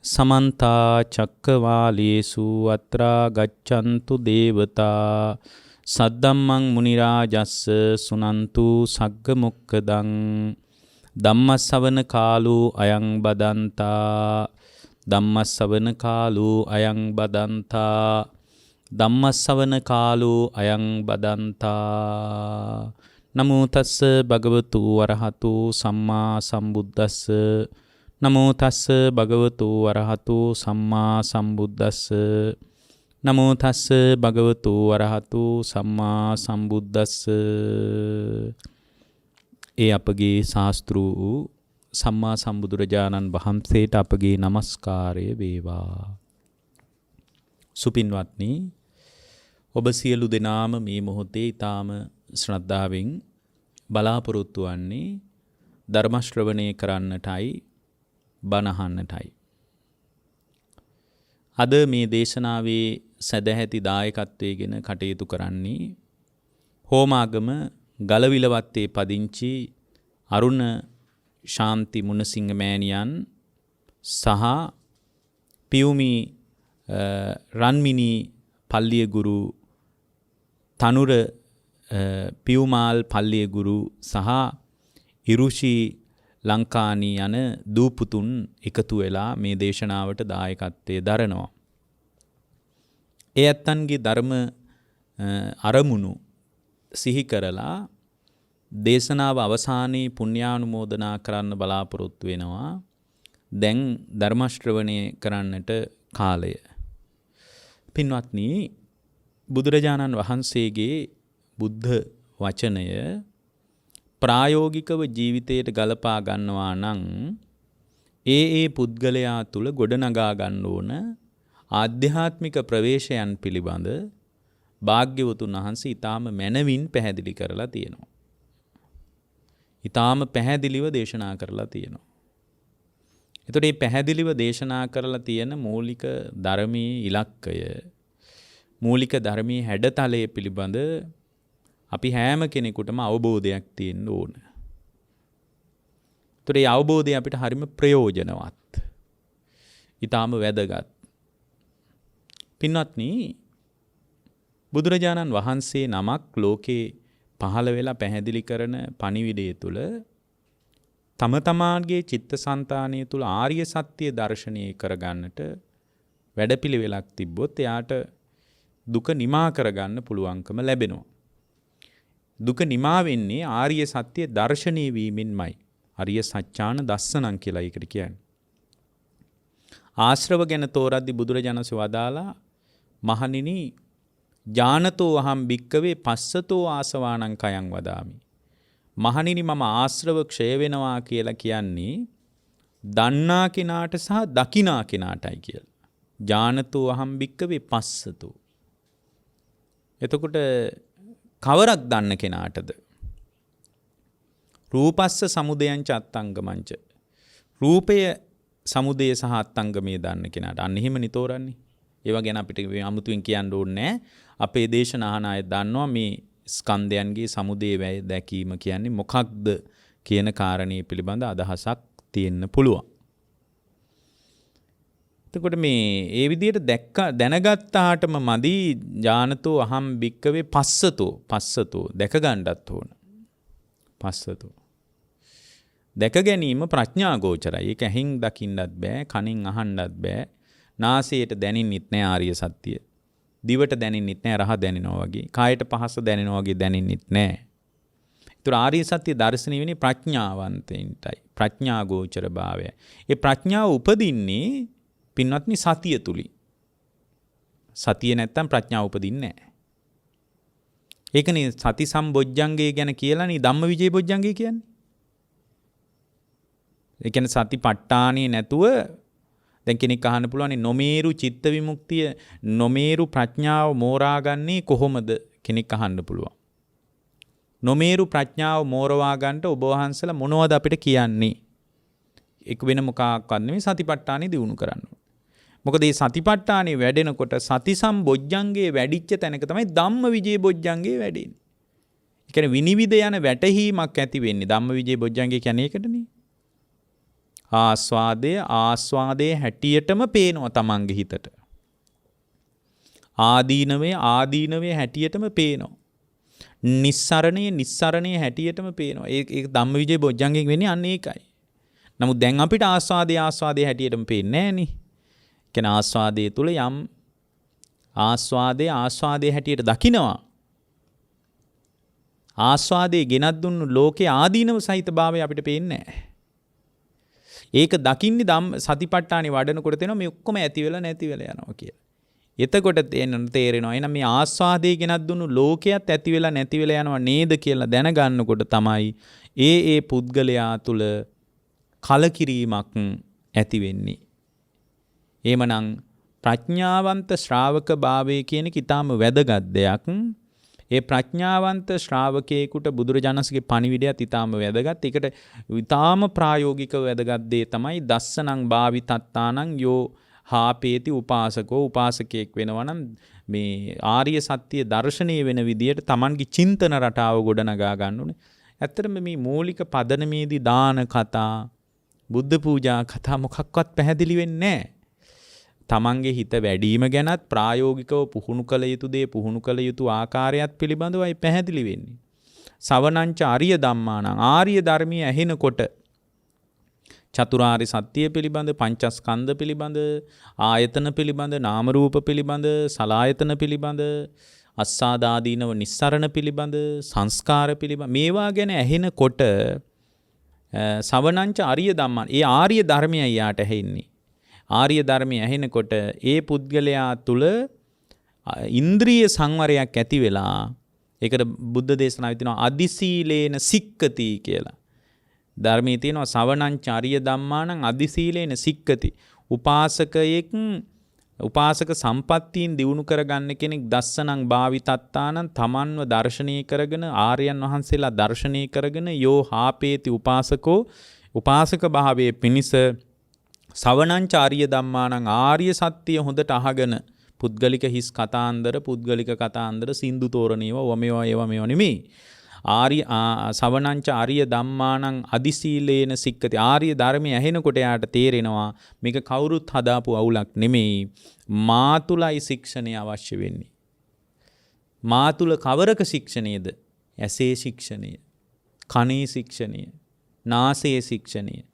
समन्ता चक्रवालेषु अत्रा गच्छन्तु देवता सद्धम्मं मुनिराजस्स सुनन्तु सग्गमुक्खदं ධම්මස්සවන කාලෝ අයං බදන්තා ධම්මස්සවන කාලෝ අයං බදන්තා ධම්මස්සවන කාලෝ අයං බදන්තා නමෝ තස්ස භගවතු වරහතු සම්මා සම්බුද්දස්ස නමෝ තස්ස භගවතු වරහතු සම්මා සම්බුද්දස්ස නමෝ තස්ස භගවතු වරහතු සම්මා සම්බුද්දස්ස. ඒ අපගේ ශාස්ත්‍රු වූ සම්මා සම්බුදුරජාණන් වහන්සේට අපගේ නමස්කාරය වේවා. සුපින්වත්නි, ඔබ සියලු දෙනාම මේ මොහොතේ ඊටාම ශ්‍රද්ධාවෙන් බලාපොරොත්තු වන්නේ ධර්ම ශ්‍රවණය කරන්නටයි, බණ අහන්නටයි. අද මේ දේශනාවේ සදැහැති දායකත්වයෙන් කටයුතු කරන්නේ හෝමාගම ගලවිලවත්තේ පදිංචි අරුණ ශාන්ති මුණසිංහ මෑණියන් සහ පියුමි රන්මිනි පල්ලිය ගුරු තනුර පියුමාල් පල්ලිය ගුරු සහ ඉරුෂි ලංකානී යන දූපුතුන් එකතු වෙලා මේ දේශනාවට දායකත්වයේ දරනවා. ඒ ඇත්තන්ගේ ධර්ම අරමුණු සිහි කරලා දේශනාව අවසානයේ පුණ්‍යානුමෝදනා කරන්න බලාපොරොත්තු වෙනවා. දැන් ධර්ම ශ්‍රවණය කරන්නට කාලය. පින්වත්නි, බුදුරජාණන් වහන්සේගේ බුද්ධ වචනය ප්‍රායෝගිකව ජීවිතයට ගලපා ගන්නවා නම් ඒ පුද්ගලයා තුළ ගොඩනගා ගන්න ඕන ආධ්‍යාත්මික ප්‍රවේශයන් පිළිබඳ භාග්‍යවතුන් වහන්සේ ඊටාම මැනවින් පැහැදිලි කරලා තියෙනවා. ඊටාම පැහැදිලිව දේශනා කරලා තියෙනවා. එතකොට මේ පැහැදිලිව දේශනා කරලා තියෙන මූලික ධර්මයේ ඉලක්කය, මූලික ධර්මයේ හැඩතලය පිළිබඳ අපි හැම කෙනෙකුටම අවබෝධයක් තියෙන්න ඕන. ඒතර මේ අවබෝධය අපිට හරිම ප්‍රයෝජනවත්. ඊටාම වැදගත්. පින්වත්නි, බුදුරජාණන් වහන්සේ නමක් ලෝකේ පහළ වෙලා පැහැදිලි කරන පණිවිඩය තුළ තම තමාගේ චිත්තසංතානය තුළ ආර්ය සත්‍ය දර්ශනය කරගන්නට වැඩපිළිවෙලක් තිබ්බොත් එයාට දුක නිමා කරගන්න පුළුවන්කම ලැබෙනවා. දුක නිමා වෙන්නේ ආර්ය සත්‍ය දර්ශනය වීමෙන්මයි. ආර්ය සත්‍යාන දස්සනං කියලා ඒකට කියන්නේ. ආශ්‍රව ගැන තෝරද්දී බුදුරජාණන් වහන්සේ වදාලා, මහණෙනි, ජානතෝ අහම් භික්කවේ පස්සතෝ ආසවානං කයං වදාමි. මහණෙනි, මම ආශ්‍රව ක්ෂය වෙනවා කියලා කියන්නේ දන්නා කෙනාට සහ දකිනා කෙනාටයි කියලා. ජානතෝ අහම් භික්කවේ පස්සතෝ. එතකොට කවරක් දන්න කෙනාටද? රූපස්ස සමුදයං ච අත්තංගමංච. රූපය සමුදය සහ අත්තංගමයේ දන්න කෙනාට. අන්න එහෙමනි තෝරන්නේ. ඒවා ගැන අපිට අමුතුවෙන් කියන්න ඕනේ නැහැ. අපේ දේශනාහන අය දන්නවා මේ ස්කන්ධයන්ගේ සමුදය වැය දැකීම කියන්නේ මොකක්ද කියන කාරණේ පිළිබඳ අදහසක් තියෙන්න පුළුවන්. එතකොට මේ විදිහට දැනගත්තාටම මදි. ඥානතෝ අහම් භික්කවේ පස්සතෝ දැක ගන්නත් ඕන. පස්සතෝ දැක ගැනීම ප්‍රඥා ගෝචරයි. ඒක ඇහින් දකින්නත් බෑ, කනින් අහන්නත් බෑ, නාසයට දැනෙන්නෙත් නෑ ආර්ය සත්‍ය. දිවට දැනෙන්නෙත් නෑ රහ දැනෙනවා වගේ. කායට පහස දැනෙනවා වගේ දැනෙන්නෙත් නෑ. ඒතර ආර්ය සත්‍ය දර්ශනය වෙන්නේ ප්‍රඥාවන්තයින්ටයි. ප්‍රඥා ගෝචර භාවය. ඒ ප්‍රඥාව උපදින්නේ පින්වත්නි සතිය තුලින්. සතිය නැත්තම් ප්‍රඥාව උපදින්නේ නෑ. ඒකනේ සති සම්බොජ්ජංගය ගැන කියලානේ ධම්මවිජය බොජ්ජංගය කියන්නේ. ඒ කියන්නේ සතිපට්ඨානේ නැතුව දැන් කෙනෙක් අහන්න පුළුවන් නොමේරු චිත්ත විමුක්තිය, නොමේරු ප්‍රඥාව මෝරාගන්නේ කොහොමද කෙනෙක් අහන්න පුළුවන්. නොමේරු ප්‍රඥාව මෝරවා ගන්නට ඔබ වහන්සලා මොනවද අපිට කියන්නේ? එක් වෙන මොකක්වත් නෙමෙයි, සතිපට්ඨානෙ දිනු කරන්න. මොකද මේ සතිපට්ඨානෙ වැඩෙනකොට සති සම්බොජ්ජංගේ වැඩිච්ච තැනක තමයි ධම්මවිජය බොජ්ජංගේ වැඩෙන්නේ. ඒ කියන්නේ විනිවිද යන වැටහීමක් ඇති වෙන්නේ. ධම්මවිජය බොජ්ජංගේ කියන්නේ ඒකටනේ. ආස්වාදයේ හැටියටම පේනවා තමන්ගේ හිතට. ආදීනවේ හැටියටම පේනවා. නිස්සරණයේ හැටියටම පේනවා. ඒක ධම්මවිජය බොජ්ජංගෙන් වෙන්නේ අන්න ඒකයි. නමුත් දැන් අපිට ආස්වාදයේ හැටියටම පේන්නේ නැහනේ. කියන ආස්වාදයේ තුල යම් ආස්වාදයේ හැටියට දකිනවා. ආස්වාදයේ ගෙනත් දුන්නු ලෝකේ ආදීනව සහිත භාවය අපිට පේන්නේ නැහැ. ඒක දකින්නේ සතිපට්ඨානෙ වඩනකොට තේනවා මේ ඔක්කොම ඇති වෙලා නැති වෙලා යනවා කියලා. එතකොට තේරෙනවා එහෙනම් මේ ආස්වාදයේ ගෙනත් දුන්නු ලෝකයක් ඇති වෙලා නැති වෙලා යනවා නේද කියලා දැනගන්නකොට තමයි ඒ පුද්ගලයා තුල කලකිරීමක් ඇති වෙන්නේ. එහෙමනම් ප්‍රඥාවන්ත ශ්‍රාවක භාවය කියන එක ඊටාම වැදගත් දෙයක්. ඒ ප්‍රඥාවන්ත ශ්‍රාවකයෙකුට බුදුරජාණන්සේගේ පණිවිඩයත් ඊටාම වැදගත්. ඒකට ඊටාම ප්‍රායෝගිකව වැදගත් දේ තමයි දස්සනං භාවිතත්තානං යෝ හාපේති උපාසකෝ උපාසකයෙක් වෙනවා නම් මේ ආර්ය සත්‍ය දර්ශනීය වෙන විදියට Tamanගේ චින්තන රටාව ගොඩනගා ගන්න ඕනේ. ඇත්තටම මේ මූලික පදනමේදී දාන කතා, බුද්ධ පූජා කතා මොකක්වත් පැහැදිලි වෙන්නේ නැහැ. තමන්ගේ හිත වැඩිම ගැනත් ප්‍රායෝගිකව පුහුණු කළ යුතු දේ පුහුණු කළ යුතු ආකාරයත් පිළිබඳවයි පැහැදිලි වෙන්නේ. සවනංච ආර්ය ධම්මානං ආර්ය ධර්මයේ ඇහෙනකොට චතුරාර්ය සත්‍ය පිළිබඳ, පංචස්කන්ධ පිළිබඳ, ආයතන පිළිබඳ, නාම රූප පිළිබඳ, සලආයතන පිළිබඳ, අස්සාදාදීනව නිස්සරණ පිළිබඳ, සංස්කාර පිළිබඳ මේවා ගැන ඇහෙනකොට සවනංච ආර්ය ධම්මාන ඒ ආර්ය ධර්මයයි යාට ඇහෙන්නේ. ආර්ය ධර්මය ඇහෙනකොට ඒ පුද්ගලයා තුල ඉන්ද්‍රිය සංවරයක් ඇති වෙලා ඒකට බුද්ධ දේශනාවේ තියෙනවා අදිසීලේන සික්කති කියලා. ධර්මයේ තියෙනවා සවනංච ආර්ය ධම්මානං අදිසීලේන සික්කති. උපාසක සම්පත්තීන් දිනු කරගන්න කෙනෙක් දස්සනං භාවිතත්තානං තමන්ව දර්ශනීය කරගෙන ආර්යයන් වහන්සේලා දර්ශනීය කරගෙන යෝ හාපේති උපාසකෝ උපාසක භාවයේ පිනිස සවනංච ආර්ය ධම්මානං ආර්ය සත්‍ය හොඳට අහගෙන පුද්ගලික හිස් කතාන්දර සින්දු තෝරණේව වමේවා නෙමෙයි. සවනංච ආර්ය ධම්මානං අදිසීලේන සික්කති. ආර්ය ධර්මයේ ඇහෙනකොට යාට තේරෙනවා මේක කවුරුත් හදාපු අවුලක් නෙමෙයි. මා තුලයි ශික්ෂණය අවශ්‍ය වෙන්නේ. මා තුල කවරක ශික්ෂණයද? ඇසේ ශික්ෂණය, කනේ ශික්ෂණය, නාසයේ ශික්ෂණය,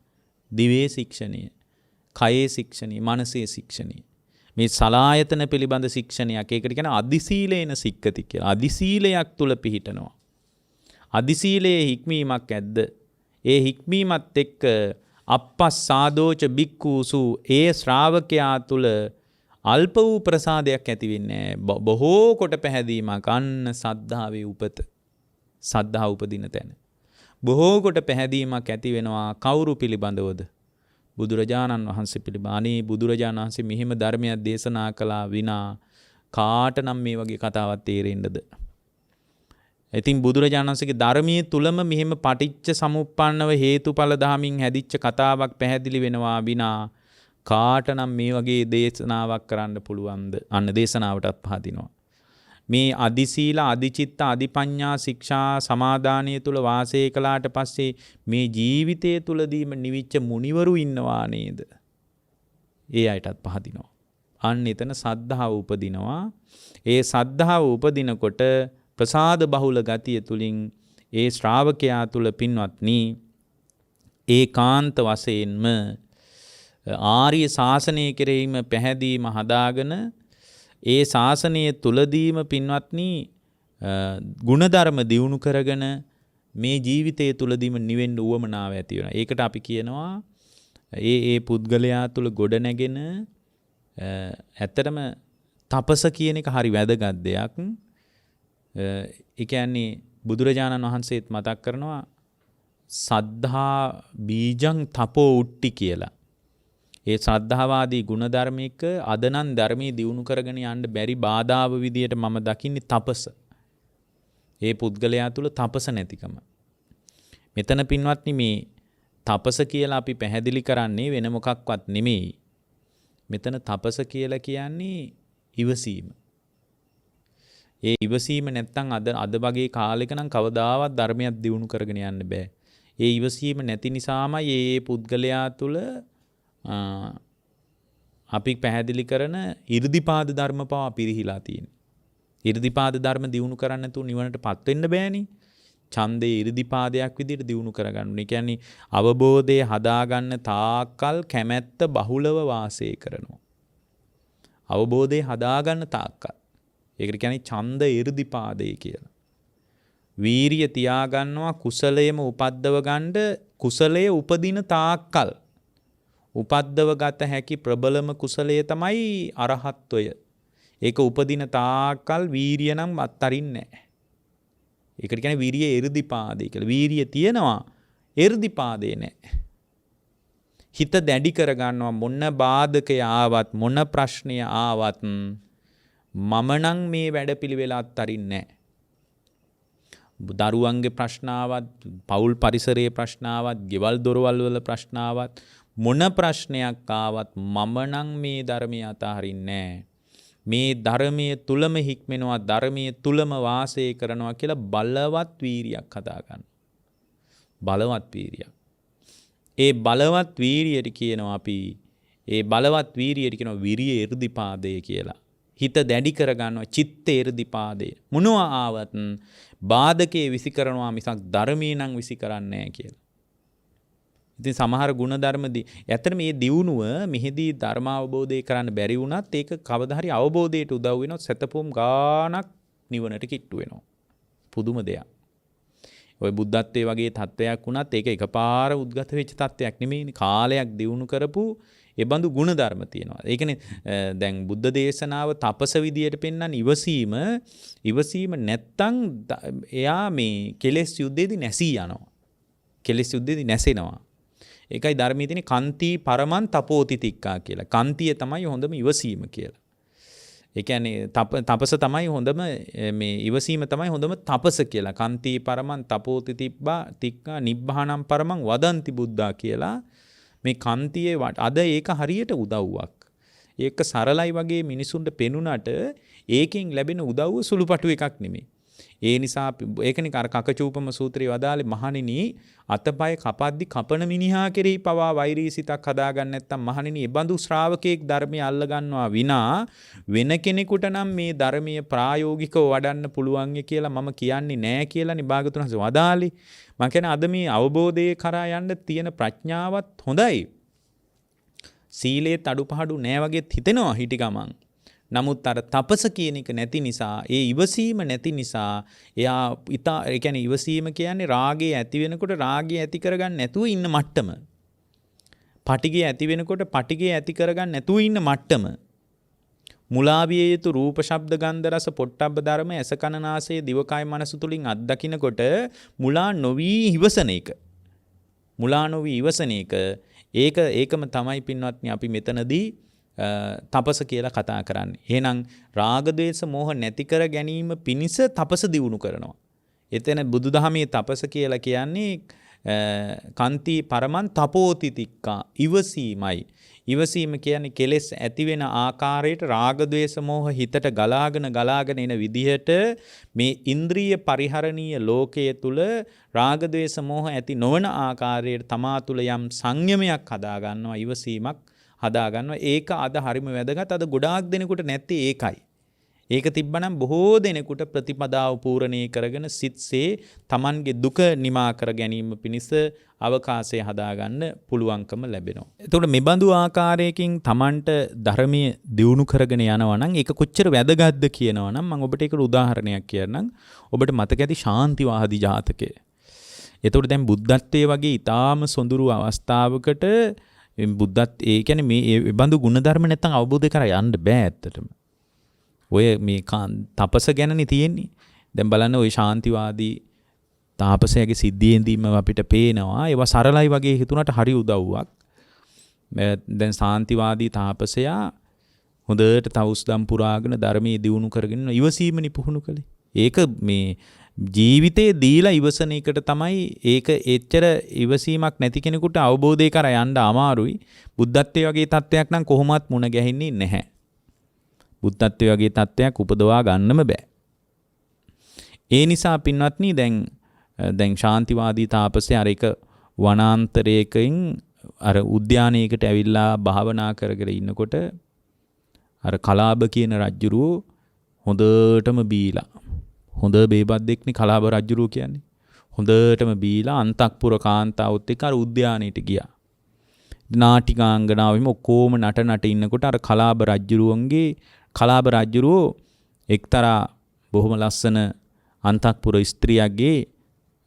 දිවේ ශික්ෂණය, කයේ ශික්ෂණය, මනසේ ශික්ෂණය. මේ සලායතන පිළිබඳ ශික්ෂණයක්. ඒකට කියන අදිසීලේන සික්කති කියලා. අදිසීලයක් තුල පිහිටනවා. අදිසීලයේ හික්මීමක් ඇද්ද? ඒ හික්මීමත් එක්ක අපස්සාදෝච බික්ඛූසු ඒ ශ්‍රාවකයා තුල අල්ප වූ ප්‍රසාදයක් ඇති වෙන්නේ නැහැ. බොහෝ කොට පැහැදීමක් අන්න සද්ධාවේ උපත. සද්ධා උපදින තැන. බොහෝ කොට පැහැදීමක් ඇති වෙනවා කවුරු පිළිබඳවද? බුදුරජාණන් වහන්සේ පිළිබඳ. අනේ බුදුරජාණන් වහන්සේ මෙහිම ධර්මයක් දේශනා කළා විනා කාට නම් මේ වගේ කතාවක් තේරෙන්නද? ඉතින් බුදුරජාණන් වහන්සේගේ ධර්මයේ තුලම මෙහිම පටිච්ච සමුප්පන්නව හේතුඵල ධාමින් හැදිච්ච කතාවක් පැහැදිලි වෙනවා විනා කාට නම් මේ වගේ දේශනාවක් කරන්න පුළුවන්ද? අන්න දේශනාවටත් පහදිනවා. මේ අදිසීල, අදිචිත්ත, අදිපඤ්ඤා ශික්ෂා සමාදානයේ තුල වාසය කළාට පස්සේ මේ ජීවිතය තුලදීම නිවිච්ච මුනිවරු ඉන්නවා නේද? ඒ අයටත් පහදිනවා. අන්න එතන සද්ධාව උපදිනවා. ඒ සද්ධාව උපදිනකොට ප්‍රසාද බහුල ගතිය තුලින් ඒ ශ්‍රාවකයා තුල පින්වත්නි ඒකාන්ත වශයෙන්ම ආර්ය ශාසනය කෙරෙහිම පැහැදීම හදාගෙන ඒ ශාසනය තුලදීම පින්වත්නි ගුණධර්ම දියුණු කරගෙන මේ ජීවිතය තුලදීම නිවෙන්න උවමනාව ඇති වෙනවා. ඒකට අපි කියනවා ඒ පුද්ගලයා තුල ගොඩ නැගෙන ඇත්තටම තපස කියන එක හරි වැදගත් දෙයක්. ඒ කියන්නේ බුදුරජාණන් වහන්සේත් මතක් කරනවා සද්ධා බීජං තපෝ උට්ටි කියලා. ඒ ශ්‍රද්ධාවාදී ගුණධර්මික අදනන් ධර්මයේ දියුණු කරගෙන යන්න බැරි බාධාව විදියට මම දකින්නේ තපස. ඒ පුද්ගලයා තුල තපස නැතිකම. මෙතන පින්වත්නි මේ තපස කියලා අපි පැහැදිලි කරන්නේ වෙන මොකක්වත් නෙමෙයි. මෙතන තපස කියලා කියන්නේ ඉවසීම. ඒ ඉවසීම නැත්තම් අද වගේ කාලෙක නම් කවදාවත් ධර්මයක් දියුණු කරගෙන යන්න බෑ. ඒ ඉවසීම නැති නිසාමයි ඒ පුද්ගලයා තුළ අපි පැහැදිලි කරන 이르දිපාද ධර්ම පවා පිරිහිලා තියෙනවා. 이르දිපාද ධර්ම දියුණු කරන්න තු නිවනටපත් වෙන්න බෑනේ. ඡන්දේ 이르දිපාදයක් විදිහට දියුණු කරගන්න ඕනේ. ඒ කියන්නේ අවබෝධය හදාගන්න තාක්කල් කැමැත්ත බහුලව වාසය කරනවා. අවබෝධය හදාගන්න තාක්කල්. ඒකට කියන්නේ ඡන්ද 이르දිපාදය කියලා. වීරිය තියාගන්නවා කුසලයේම උපද්දව ගන්න කුසලයේ උපදින තාක්කල්. උපද්දව ගත හැකි ප්‍රබලම කුසලයේ තමයි අරහත්වය. ඒක උපදින තාක්කල් වීරිය නම් අත්තරින්නේ නැහැ. ඒකට කියන්නේ වීරිය 이르දිපාදේ කියලා. වීරිය තියෙනවා 이르දිපාදේ නැහැ. හිත දැඩි කරගන්නවා මොන බාධකය ආවත් මොන ප්‍රශ්නය ආවත් මම නම් මේ වැඩපිළිවෙල අත්තරින්නේ නැහැ. දරුවන්ගේ ප්‍රශ්නාවත්, පෞල් පරිසරයේ ප්‍රශ්නාවත්, ගෙවල් දොරවල් වල ප්‍රශ්නාවත් මොන ප්‍රශ්නයක් ආවත් මම නම් මේ ධර්මය අතහරින්නේ නැහැ. මේ ධර්මයේ තුලම හික්මෙනවා, ධර්මයේ තුලම වාසය කරනවා කියලා බලවත් වීරියක් හදාගන්න. බලවත් වීරියක්. ඒ බලවත් වීරියට කියනවා අපි ඒ බලවත් වීරියට කියනවා විරිය 이르දිපාදය කියලා. හිත දැඩි කරගන්නවා චිත්ත 이르දිපාදය. මොනවා ආවත් බාධකේ විසි කරනවා මිසක් ධර්මී නම් විසි කරන්නේ නැහැ කියලා. ඉතින් සමහර ගුණධර්මදී ඇත්තට මේ දියුණුව මෙහිදී ධර්ම අවබෝධය කරන්න බැරි වුණත් ඒක කවදා හරි අවබෝධයට උදව් වෙනවා. සතපොම් ගානක් නිවනට කිට්ටු වෙනවා. පුදුම දෙයක්. ඔය බුද්ධත්වයේ වගේ තත්වයක් වුණත් ඒක එකපාර උද්ගත වෙච්ච තත්වයක් නෙමෙයිනේ. කාලයක් දියුණු කරපු ඒ බඳු ගුණධර්ම තියෙනවා. ඒ කියන්නේ දැන් බුද්ධ දේශනාව තපස විදියට පෙන්වන ඉවසීම නැත්තම් එයා මේ කෙලෙස් යුද්ධයේදී නැසී යනවා. කෙලෙස් යුද්ධයේදී නැසෙනවා. ඒකයි ධර්මයේ තියෙන කන්ති පරමන් තපෝති තික්කා කියලා. කන්තිය තමයි හොඳම ඉවසීම කියලා. ඒ කියන්නේ තපස තමයි හොඳම මේ ඉවසීම තමයි හොඳම තපස කියලා. කන්ති පරමන් තපෝති තික්කා නිබ්බාණං පරමං වදන්ති බුද්ධා කියලා. මේ කන්තියේ අද ඒක හරියට උදව්වක්. ඒක සරලයි වගේ මිනිසුන්ට පෙනුනට ඒකෙන් ලැබෙන උදව්ව සුළුපටු එකක් නෙමෙයි. ඒ නිසා ඒකනේ අර කකචූපම සූත්‍රයේ වදාලේ මහණෙනි අතපය කපද්දි කපන මිනිහා කෙරෙහි පවා වෛරී සිතක් හදාගන්න නැත්නම් මහණෙනි ඒ බඳු ශ්‍රාවකෙක් ධර්මය අල්ල ගන්නවා විනා වෙන කෙනෙකුට නම් මේ ධර්මීය ප්‍රායෝගිකව වඩන්න පුළුවන් කියලා මම කියන්නේ නෑ කියලානේ භාගතුන් වහන්සේ වදාලේ. මම කියන්නේ අද මේ අවබෝධයේ කරා යන්න තියෙන ප්‍රඥාවත් හොඳයි. සීලේත් අඩුපහඩු නෑ වගේ හිතෙනවා හිටි ගමන්. නමුත් අර තපස කියන එක නැති නිසා, ඒ ඉවසීම නැති නිසා එයා ඒ කියන්නේ ඉවසීම කියන්නේ රාගය ඇති වෙනකොට රාගය ඇති කරගන්න නැතුව ඉන්න මට්ටම. පටිගය ඇති වෙනකොට පටිගය ඇති කරගන්න නැතුව ඉන්න මට්ටම. මුලාවිය යුතු රූප ශබ්ද ගන්ධ රස පොට්ටබ්බ ධර්ම ඇස කන නාසය දිවකය මනස තුලින් අත්දකින්නකොට මුලා නොවි ඉවසන එක. මුලා නොවි ඉවසන එක ඒකම තමයි පින්වත්නි අපි මෙතනදී තපස කියලා කතා කරන්නේ. එහෙනම් රාග ద్వේෂ මෝහ නැති කර ගැනීම පිණිස තපස දියුණු කරනවා. එතන බුදුදහමේ තපස කියලා කියන්නේ කන්ති පරමන් තපෝති තික්කා ඉවසීමයි. ඉවසීම කියන්නේ කෙලෙස් ඇති වෙන ආකාරයට රාග ద్వේෂ මෝහ හිතට ගලාගෙන එන විදිහට මේ ඉන්ද්‍රිය පරිහරණීය ලෝකයේ තුල රාග ద్వේෂ මෝහ ඇති නොවන ආකාරයට තමා තුල යම් සංයමයක් හදා ගන්නවා, ඉවසීමක් හදා ගන්නවා. ඒක අද හරිම වැදගත්. අද ගොඩාක් දෙනෙකුට නැත්තේ ඒකයි. ඒක තිබ්බනම් බොහෝ දෙනෙකුට ප්‍රතිපදාව පූර්ණේ කරගෙන සිත්සේ Tamanගේ දුක නිමා කර ගැනීම පිණිස අවකාශය හදාගන්න පුළුවන්කම ලැබෙනවා. එතකොට මේ බඳු ආකාරයකින් Tamanට ධර්මයේ දියුණු කරගෙන යනවා නම් ඒක කොච්චර වැදගත්ද කියනවා නම් මම ඔබට ඒකට උදාහරණයක් කියන්නම්. ඔබට මතක ඇති ශාන්තිවාදී ජාතකය. එතකොට දැන් බුද්ධත්වයේ වගේ ඊටාම සොඳුරු අවස්ථාවකට බුද්ධත් ඒ කියන්නේ මේ බඳු ගුණධර්ම නැත්තම් අවබෝධ කරා යන්න බෑ ඇත්තටම. ඔය මේ තපස ගැනනේ තියෙන්නේ. දැන් බලන්න ඔය ශාන්තිවාදී තාපසයාගේ සිද්ධියෙන්දීම අපිට පේනවා. ඒවා සරලයි වගේ හිතුණාට හරි උදව්වක්. දැන් ශාන්තිවාදී තාපසයා හොඳට තවුස්දම් පුරාගෙන ධර්මයේ දියුණු කරගෙන ඉවසීමනි පුහුණු කළේ. ඒක මේ ජීවිතේ දීලා ඉවසන එකට තමයි ඒක එච්චර ඉවසීමක් නැති කෙනෙකුට අවබෝධය කරා යන්න අමාරුයි. බුද්ධත්වයේ වගේ තත්ත්වයක් නම් කොහොමවත් මුණ ගැහෙන්නේ නැහැ. බුද්ධත්වයේ වගේ තත්ත්වයක් උපදවා ගන්නම බෑ. ඒ නිසා පින්වත්නි දැන් ශාන්තිවාදී තාපසයා අර එක වනාන්තරයකින් අර උද්‍යානයකට ඇවිල්ලා භාවනා කර කර ඉන්නකොට අර කලාබ කියන රජුරෝ හොඳටම බීලා හොඳ බේබද්දෙක්නේ කලාබ රජුරෝ කියන්නේ හොඳටම බීලා අන්තක්පුර කාන්තාවොත් එක්ක අර උද්‍යානයට ගියා. නාටිකාංගනාවෙම ඔක්කොම නට ඉන්නකොට අර කලාබ රජුරුවෝ එක්තරා බොහොම ලස්සන අන්තක්පුර ස්ත්‍රියගේ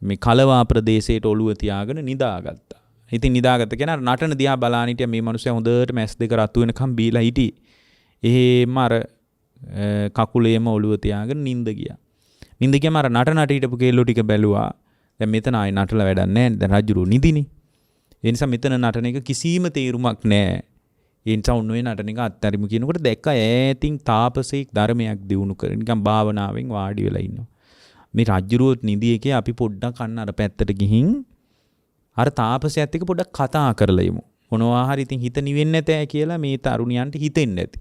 මේ කලවා ප්‍රදේශයට ඔළුව තියාගෙන නිදාගත්තා. ඉතින් නිදාගත්ත කෙනා නටන දිහා බලාන හිටියා මේ මිනිස්සයා හොඳට මැස් දෙක රතු වෙනකම් බීලා හිටියේ. එහෙම අර කකුලේම ඔළුව තියාගෙන නිින්ද ගියා. නිින්ද ගියාම අර නට හිටපු කෙල්ලෝ ටික බැලුවා. දැන් මෙතන ආයි නටලා වැඩක් නැහැ. දැන් රජුරු නිදිනේ. ඒ නිසා මෙතන නටන එක කිසිම තේරුමක් නැහැ. ඒ නිසා උන් ඔය නටන එක අත්හැරිමු කියනකොට දැක්ක ඈතින් තාපසෙක් ධර්මයක් දියුණු කරගෙන නිකන් භාවනාවෙන් වාඩි වෙලා ඉන්නවා. මේ රජුරුවොත් නිදි එකේ අපි පොඩ්ඩක් අන්න අර පැත්තට ගිහින් අර තාපසයත් එක්ක පොඩ්ඩක් කතා කරලා යමු. මොනවා හරි ඉතින් හිත නිවෙන්නේ නැතෑ කියලා මේ තරුණියන්ට හිතෙන්නේ නැති.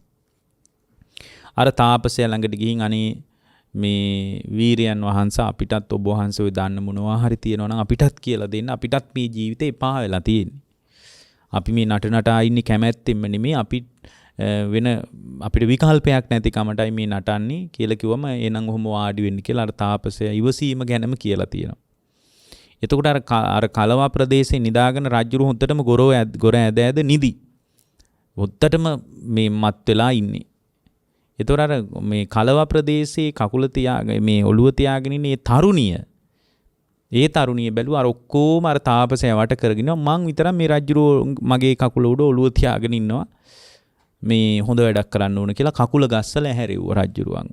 අර තාපසයා ළඟට ගිහින් අනේ මේ වීරයන් වහන්සේ අපිටත් ඔබ වහන්සේ ඔය දාන්න මොනවා හරි තියෙනවා නම් අපිටත් කියලා දෙන්න. අපිටත් මේ ජීවිතේ එපා වෙලා තියෙන්නේ. අපි මේ නටනටා ඉන්නේ කැමැත්තෙන්ම නෙමෙයි අපි වෙන අපිට විකල්පයක් නැති කමටයි මේ නටන්නේ කියලා කිව්වම එනං ඔහොම වාඩි වෙන්න කියලා අර තාපසයා ඉවසීම ගැනම කියලා තියෙනවා. එතකොට අර කලවා ප්‍රදේශේ නිදාගෙන රජුරු හොද්දටම ගොර ඇද නිදි. හොද්දටම මේ මත් වෙලා ඉන්නේ. එතකොට අර මේ කලවා ප්‍රදේශයේ කකුල තියාගෙන මේ ඔළුව තියාගෙන ඉන්නේ ඒ තරුණිය බැලුවා අර ඔක්කොම අර තාපසයා වට කරගෙන මං විතරක් මේ රජුරු මගේ කකුල උඩ ඔළුව තියාගෙන ඉන්නවා. මේ හොඳ වැඩක් කරන්න ඕන කියලා කකුල ගස්සලා ඇහැරෙව්වා රජුරුවන්.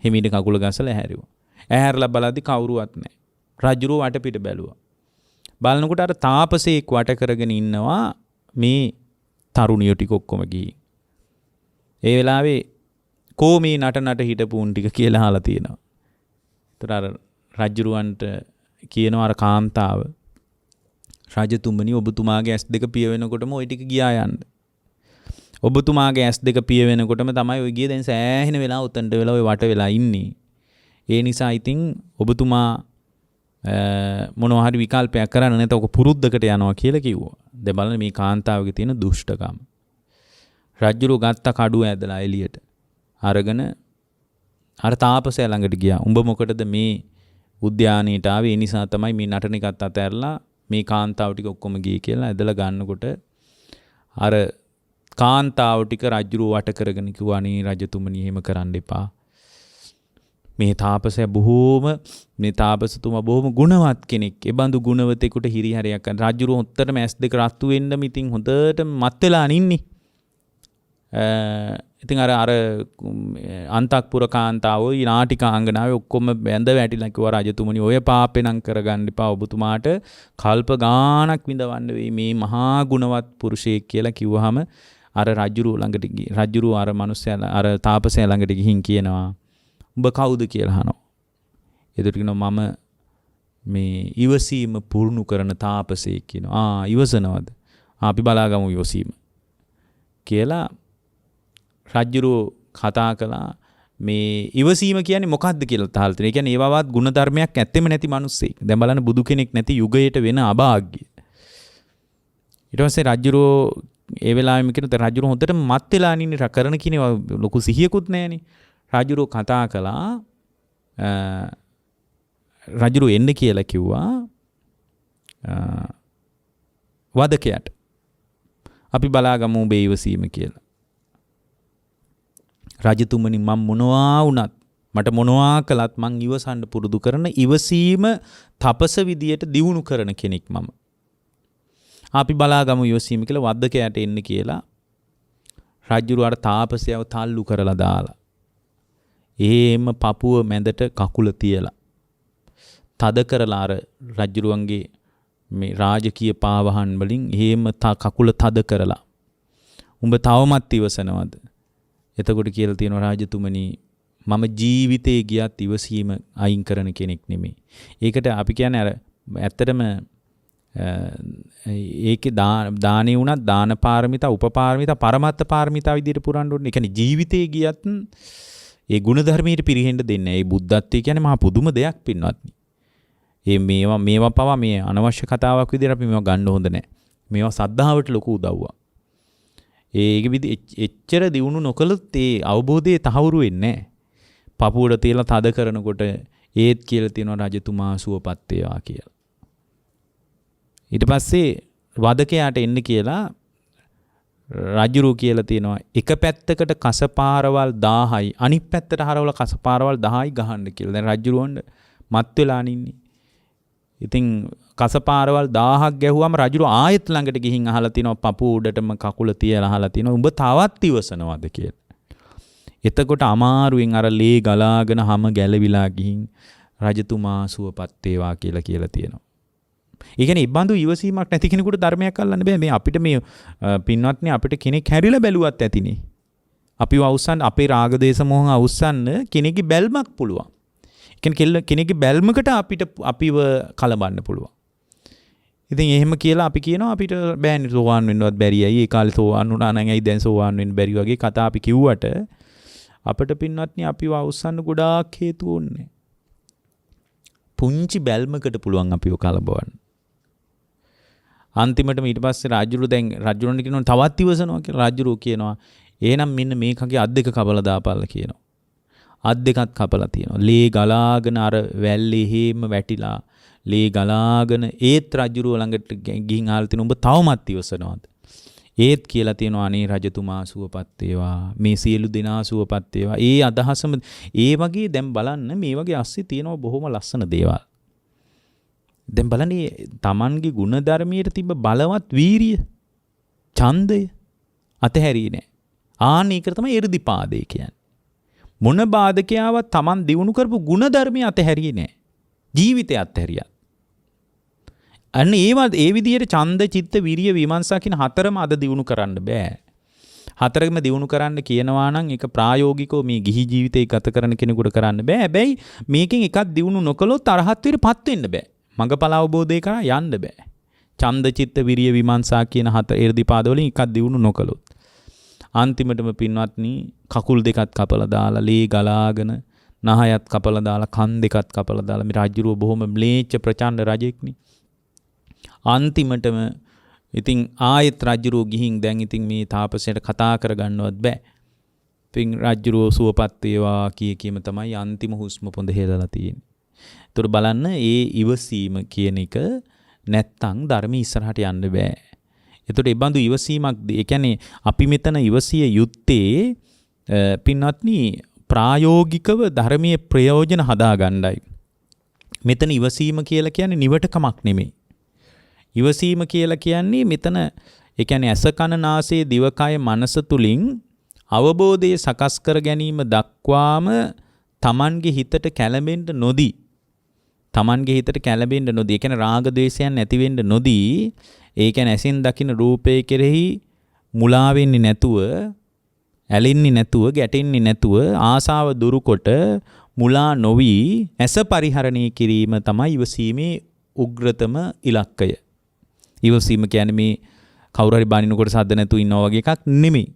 හිමිට කකුල ගස්සලා ඇහැරෙව්වා. ඇහැරලා බලද්දි කවුරුවත් නැහැ. රජුරුව වටපිට බැලුවා. බලනකොට අර තාපසේක් වට කරගෙන ඉන්නවා මේ තරුණියෝ ටික ඔක්කොම ගිහින්. ඒ වෙලාවේ කොමේ නට හිටපු උන් ටික කියලා අහලා තියෙනවා. ඒතර අර රජුරුවන්ට කියනවා අර කාන්තාව රජතුමනි ඔබතුමාගේ ඇස් දෙක පිය වෙනකොටම ওই ටික ගියා යන්න. ඔබතුමාගේ ඇස් දෙක පිය වෙනකොටම තමයි ඔය ගියේ දැන් සෑහෙන වෙලා උතන්ට වෙලා ඔය වට වෙලා ඉන්නේ. ඒ නිසා ඉතින් ඔබතුමා මොනවා හරි විකල්පයක් කරන්න නැත්නම් ඔක පුරුද්දකට යනවා කියලා කිව්වා. දැන් බලන්න මේ කාන්තාවගේ තියෙන දුෂ්ටකම. රජුරු ගත්ත කඩුව ඇදලා එළියට අරගෙන අර තාපසයා ළඟට ගියා. උඹ මොකටද මේ උද්‍යානයට ආවේ? ඒ නිසා තමයි මේ නටන එකත් අතහැරලා මේ කාන්තාව ටික ඔක්කොම ගියේ කියලා ඇදලා ගන්නකොට අර කාන්තාව ටික රජුරු වට කරගෙන කිව්වා නේ රජතුමනි එහෙම කරන්න එපා. මේ තාපසතුමා බොහොම ගුණවත් කෙනෙක්. ඒ බඳු ගුණවතෙකුට හිරිහැරයක් කරන රජුරු හොත්තටම ඇස් දෙක රත්තු වෙන්න මිතින් හොඳට මත් වෙලා නින්නේ. ඉතින් අර අන්තක්පුර කාන්තාවෝ නාටිකාංගනාවේ ඔක්කොම බැඳ වැටිලා කිව්වා රජතුමනි ඔය පාපේ නම් කරගන්න එපා. ඔබතුමාට කල්ප ගාණක් විඳවන්න වෙයි මේ මහා ගුණවත් පුරුෂයෙක් කියලා කිව්වහම අර රජුරු අර මිනිස්සයා අර තාපසයා ළඟට ගිහින් කියනවා උඹ කවුද කියලා අහනවා. එතකොට කියනවා මම මේ ඉවසීම පුරුණු කරන තාපසයෙක් කියනවා. ඉවසනවද? අපි බලාගමු ඉවසීම කියලා රජුරු කතා කළා. මේ ඉවසීම කියන්නේ මොකක්ද කියලා තහල් තියෙනවා. ඒ කියන්නේ ඒවවත් ගුණ ධර්මයක් ඇත්තෙම නැති මිනිස්සෙක්. දැන් බලන්න බුදු කෙනෙක් නැති යුගයට වෙන අභාග්‍ය. ඊට පස්සේ රජුරු ඒ වෙලාවෙම කියන රජුරු හොඳට මත් වෙලා ඉන්නේ කරන කිනේ ලොකු සිහියකුත් නැහැනේ. රජුරු කතා කළා. රජුරු එන්න කියලා කිව්වා වදකයට. අපි බලාගමු ඔබේ ඉවසීම කියලා. රජතුමනි මම මොනවා වුණත් මට මොනවා කළත් මං ඉවසන්න පුරුදු කරන ඉවසීම තපස විදියට දියුණු කරන කෙනෙක් මම. අපි බලාගමු ඉවසීම කියලා වදකයට එන්න කියලා රජුරු අර තාපසයව තල්ලු කරලා දාලා. එහෙම පපුව මැදට කකුල තියලා තද කරලා අර රජුරුවන්ගේ මේ රාජකීය පාවහන් වලින් එහෙම කකුල තද කරලා උඹ තවමත් ඉවසනවද? එතකොට කියලා තියෙනවා රාජතුමනි මම ජීවිතේ ගියත් ඉවසීම අයින් කරන කෙනෙක් නෙමෙයි. ඒකට අපි කියන්නේ අර ඇත්තටම ඒකේ දානේ වුණත් දාන පාරමිතා උපපාරමිතා පරමත්ත පාරමිතා විදිහට පුරන්න ඕනේ. ඒ කියන්නේ ජීවිතේ ගියත් ඒ ගුණ ධර්මයට පිරෙහෙන්න දෙන්නේ නැහැ. ඒ බුද්ධත්වයේ කියන්නේ මහා පුදුම දෙයක් පින්වත්නි. මේවා පවා මේ අනවශ්‍ය කතාවක් විදිහට අපි මේවා ගන්න හොඳ නැහැ. මේවා සද්ධාවට ලොකු උදව්වක්. ඒක එච්චර දියුණු නොකළොත් ඒ අවබෝධයේ තහවුරු වෙන්නේ නැහැ. පපුවට තියලා තද කරනකොට ඒත් කියලා තියෙනවා රජතුමා සුවපත් වේවා කියලා. ඊට පස්සේ වදකයාට එන්න කියලා රජුරු කියලා තියෙනවා එක පැත්තකට කසපාරවල් 1000යි අනිත් පැත්තට හරවලා කසපාරවල් 1000යි ගහන්න කියලා. දැන් රජුරුවන්ට මත් වෙලා නින්නේ. ඉතින් කසපාරවල් 1000ක් ගැහුවම රජුරු ආයෙත් ළඟට ගිහින් අහලා තිනවා පපුව උඩටම කකුල තියලා අහලා තිනවා උඹ තවත් ඉවසනවද කියලා. එතකොට අමාරුවෙන් අර ලේ ගලාගෙන හැම ගැලවිලා ගිහින් රජතුමා සුවපත් වේවා කියලා තියෙනවා. ඒ කියන්නේ ඉබ්බඳු ඉවසීමක් නැති කෙනෙකුට ධර්මයක් අල්ලන්න බෑ. මේ අපිට මේ පින්වත්නි අපිට කෙනෙක් හැරිලා බැලුවත් ඇතිනේ. අපිව අවසන් අපේ රාග දේශ මොහ අවසන් කෙනෙක්ගේ බැල්මක් පුළුවන්. ඒ කියන්නේ කෙනෙක්ගේ බැල්මකට අපිව කලබන්න පුළුවන්. ඉතින් එහෙම කියලා අපි කියනවා අපිට බෑනේ සෝවාන් වෙන්නවත් බැරියයි. ඒ කාලේ සෝවාන් වුණා නම් ඇයි දැන් සෝවාන් වෙන්න බැරි වගේ කතා අපි කිව්වට අපිට පින්වත්නි අපිව අවසන් ගොඩාක් හේතු ඕනේ. පුංචි බැල්මකට පුළුවන් අපිව කලබවන්න. අන්තිමටම ඊට පස්සේ රජුරණ කියනවා තවත් ඉවසනවා කියලා. රජුරෝ කියනවා එහෙනම් මෙන්න මේකගේ අත් දෙක කපලා දාපල්ලා කියනවා. අත් දෙකත් කපලා තියෙනවා. ලේ ගලාගෙන අර වැල්ලේ හේම වැටිලා ලේ ගලාගෙන ඒත් රජුරෝ ළඟට ගිහින් ආලා තිනු උඹ තවමත් ඉවසනවාද? ඒත් කියලා තියෙනවා අනේ රජතුමා සුවපත් වේවා. මේ සියලු දෙනා සුවපත් වේවා. ඒ අදහසම ඒ වගේ දැන් බලන්න මේ වගේ අස්සේ තියෙනවා බොහොම ලස්සන දේවල්. දැන් බලන්නේ Tamanගේ ගුණ ධර්මයට තිබ්බ බලවත් වීරිය, ඡන්දය අතහැරියේ නැහැ. ආන්න ඒක තමයි 이르දිපාදේ කියන්නේ. මොන බාධකයාවත් Taman දිනු කරපු ගුණ ධර්මය අතහැරියේ නැහැ. ජීවිතය අතහැරියා. අන්න ඒ විදිහට ඡන්ද, චිත්ත, විරිය, විමර්ශන කියන හතරම අද දිනු කරන්න බෑ. හතරෙම දිනු කරන්න කියනවා නම් ඒක ප්‍රායෝගිකව මේ ගිහි ජීවිතේ ගත කරන කෙනෙකුට කරන්න බෑ. හැබැයි මේකෙන් එකක් දිනු නොකළොත් අරහත්ත්වයටපත් වෙන්න බෑ. මඟඵල අවබෝධය කරා යන්න බෑ. ඡන්ද, චිත්ත, විරිය, විමර්ශන කියන හතර 이르දිපාද වලින් එකක් දිනු නොකළොත් අන්තිමටම පින්වත්නි කකුල් දෙකත් කපලා දාලා ලේ ගලාගෙන නහයත් කපලා දාලා කන් දෙකත් කපලා දාලා මේ රාජ්‍යරුව බොහොම ම්ලේච්ඡ ප්‍රචණ්ඩ රජෙක්නේ. අන්තිමටම ඉතින් ආයෙත් රජුරෝ ගිහින් දැන් ඉතින් මේ තාපසයට කතා කරගන්නවත් බෑ. ඉතින් රජුරෝ සුවපත් වේවා කියකීම තමයි අන්තිම හුස්ම පොඳ හෙලලා තියෙන්නේ. ඒතර බලන්න ඒ ඉවසීම කියන එක නැත්තම් ධර්ම ඉස්සරහට යන්න බෑ. ඒතර ඒ බඳු ඉවසීමක් ඒ කියන්නේ අපි මෙතන ඉවසිය යුත්තේ පින්වත්නි ප්‍රායෝගිකව ධර්මයේ ප්‍රයෝජන හදාගන්නයි. මෙතන ඉවසීම කියලා කියන්නේ නිවටකමක් නෙමෙයි. ඉවසීම කියලා කියන්නේ මෙතන ඒ කියන්නේ ඇස කන නාසය දිවකය මනස තුලින් අවබෝධය සකස් කර ගැනීම දක්වාම Tamanගේ හිතට කැළඹෙන්න නොදී ඒ කියන්නේ රාග ද්වේෂයන් නැති වෙන්න නොදී ඒ කියන්නේ ඇසින් දකින්න රූපේ කෙරෙහි මුලා වෙන්නේ නැතුව ඇලින්නේ නැතුව ගැටෙන්නේ නැතුව ආසාව දුරුකොට මුලා නොවි ඇස පරිහරණය කිරීම තමයි ඉවසීමේ උග්‍රතම ඉලක්කය. ඉවසීම කියන්නේ මේ කවුරු හරි බනිනකොට සද්ද නැතුව ඉන්නවා වගේ එකක් නෙමෙයි.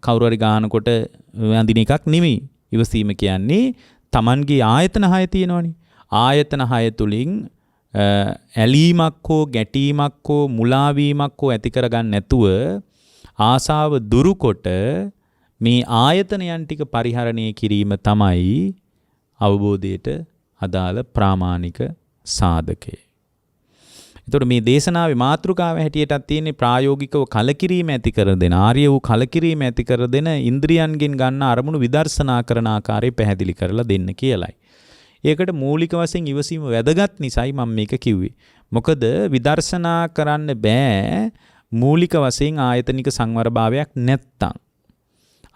කවුරු හරි ගානකොට වඳින එකක් නෙමෙයි. ඉවසීම කියන්නේ Tamanගේ ආයතන 6 තියෙනවනේ. ආයතන 6 තුලින් ඇලීමක් හෝ ගැටීමක් හෝ මුලා වීමක් හෝ ඇති කරගන්න නැතුව ආසාව දුරුකොට මේ ආයතනයන් ටික පරිහරණය කිරීම තමයි අවබෝධයට අදාළ ප්‍රාමාණික සාධකය. එතකොට මේ දේශනාවේ මාතෘකාව හැටියටත් තියෙන්නේ ප්‍රායෝගිකව කලකිරීම ඇති කර දෙන ආර්ය වූ කලකිරීම ඇති කර දෙන ඉන්ද්‍රියන්ගෙන් ගන්න අරමුණු විදර්ශනා කරන ආකාරය පැහැදිලි කරලා දෙන්න කියලයි. ඒකට මූලික වශයෙන් ඉවසීම වැදගත් නිසායි මම මේක කිව්වේ. මොකද විදර්ශනා කරන්න බෑ මූලික වශයෙන් ආයතනික සංවරභාවයක් නැත්තම්.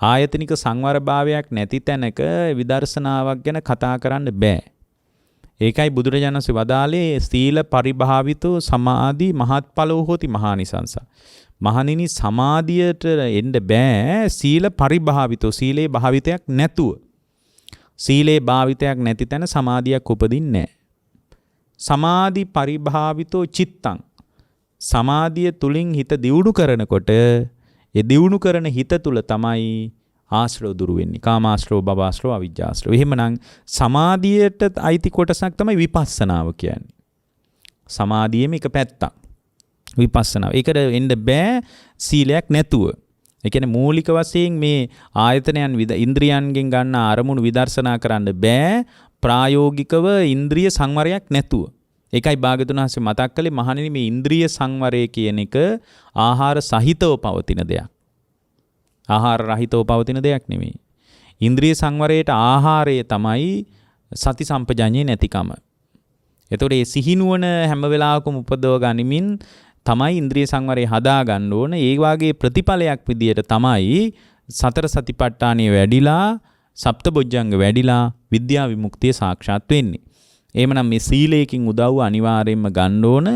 ආයතනික සංවරභාවයක් නැති තැනක විදර්ශනාවක් ගැන කතා කරන්න බෑ. ඒකයි බුදුරජාණන් වහන්සේ වදාළේ සීල පරිභාවිතෝ සමාධි මහත්ඵලෝ හෝති මහානිසංස. මහණෙනි සමාධියට එන්න බෑ සීල පරිභාවිතෝ සීලේ භාවිතයක් නැතුව. සීලේ භාවිතයක් නැති තැන සමාධියක් උපදින්නේ නැහැ. සමාධි පරිභාවිතෝ චිත්තං. සමාධිය තුලින් හිත දියුණු කරනකොට ඒ දියුණු කරන හිත තුල තමයි ආශ්‍රව දුරු වෙන්නේ. කාමාශ්‍රව, භවආශ්‍රව, අවිජ්ජාශ්‍රව. එහෙමනම් සමාධියට අයිති කොටසක් තමයි විපස්සනාව කියන්නේ. සමාධියේම එක පැත්තක්. විපස්සනාව. ඒකට එන්න බෑ සීලයක් නැතුව. ඒ කියන්නේ මූලික වශයෙන් මේ ආයතනයන් ඉන්ද්‍රියයන්ගෙන් ගන්න අරමුණු විදර්ශනා කරන්න බෑ ප්‍රායෝගිකව ඉන්ද්‍රිය සංවරයක් නැතුව. ඒකයි භාග්‍යවතුන් වහන්සේ මතක් කළේ මහණෙනි මේ ඉන්ද්‍රිය සංවරය කියන එක ආහාර සහිතව පවතින දෙයක්. ආහාර රහිතව පවතින දෙයක් නෙමෙයි. ඉන්ද්‍රිය සංවරයට ආහාරය තමයි සති සම්පජඤ්ඤේ නැතිකම. එතකොට මේ සිහිනුවන හැම වෙලාවකම උපදව ගනිමින් තමයි ඉන්ද්‍රිය සංවරය හදා ගන්න ඕන. ඒ වාගේ ප්‍රතිඵලයක් විදියට තමයි සතර සතිපට්ඨානිය වැඩිලා, සප්තබොජ්ජංග වැඩිලා විද්‍යා විමුක්තිය සාක්ෂාත් වෙන්නේ. එහෙමනම් මේ සීලයෙන් උදව්ව අනිවාර්යයෙන්ම ගන්න ඕන.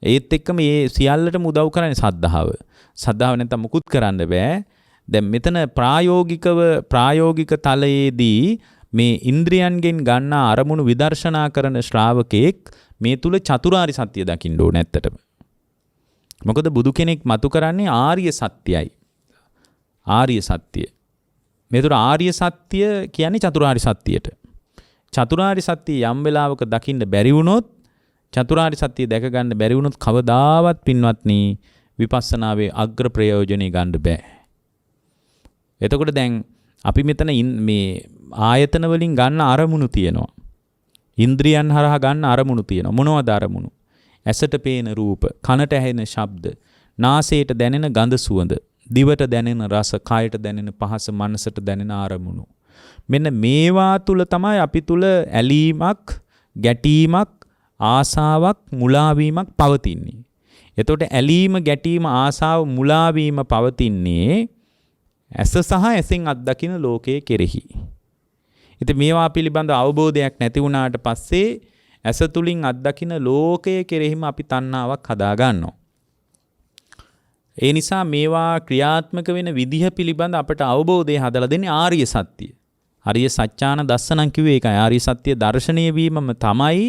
ඒත් එක්කම මේ සියල්ලටම උදව් කරන්නේ සද්ධාව. සද්ධාව නැත්නම් මුකුත් කරන්න බෑ. දැන් මෙතන ප්‍රායෝගික තලයේදී මේ ඉන්ද්‍රියන්ගෙන් ගන්න අරමුණු විදර්ශනා කරන ශ්‍රාවකෙක් මේ තුල චතුරාර්ය සත්‍ය දකින්න ඕන ඇත්තටම. මොකද බුදු කෙනෙක් මතු කරන්නේ ආර්ය සත්‍යයි. ආර්ය සත්‍ය. මේතර ආර්ය සත්‍ය කියන්නේ චතුරාර්ය සත්‍යයට. චතුරාර්ය සත්‍ය යම් වෙලාවක දකින්න බැරි වුණොත්, චතුරාර්ය සත්‍ය දැක ගන්න බැරි වුණොත් කවදාවත් පින්වත්නි විපස්සනාවේ අග්‍ර ප්‍රයෝජනෙ ගන්න බෑ. එතකොට දැන් අපි මෙතන මේ ආයතන වලින් ගන්න අරමුණු තියෙනවා. ඉන්ද්‍රියන් හරහා ගන්න අරමුණු තියෙනවා. මොනවද අරමුණු? ඇසට පේන රූප, කනට ඇහෙන ශබ්ද, නාසයට දැනෙන ගඳ සුවඳ, දිවට දැනෙන රස, කයට දැනෙන පහස, මනසට දැනෙන අරමුණු. මෙන්න මේවා තුල තමයි අපි තුල ඇලීමක්, ගැටීමක්, ආසාවක්, මුලාවීමක් පවතින්නේ. එතකොට ඇලීම, ගැටීම, ආසාව, මුලාවීම පවතින්නේ ඇස සහ ඇසෙන් අත්දකින ලෝකයේ කෙරෙහි. ඉතින් මේවා පිළිබඳ අවබෝධයක් නැති වුණාට පස්සේ ඇස තුලින් අත්දකින ලෝකයේ කෙරෙහිම අපි තණ්හාවක් හදා ගන්නවා. ඒ නිසා මේවා ක්‍රියාත්මක වෙන විදිහ පිළිබඳ අපට අවබෝධය හදලා දෙන්නේ ආර්ය සත්‍ය. ආර්ය සත්‍යාන දස්සනං කිව්වේ ඒකයි. ආර්ය සත්‍ය දර්ශනීය වීමම තමයි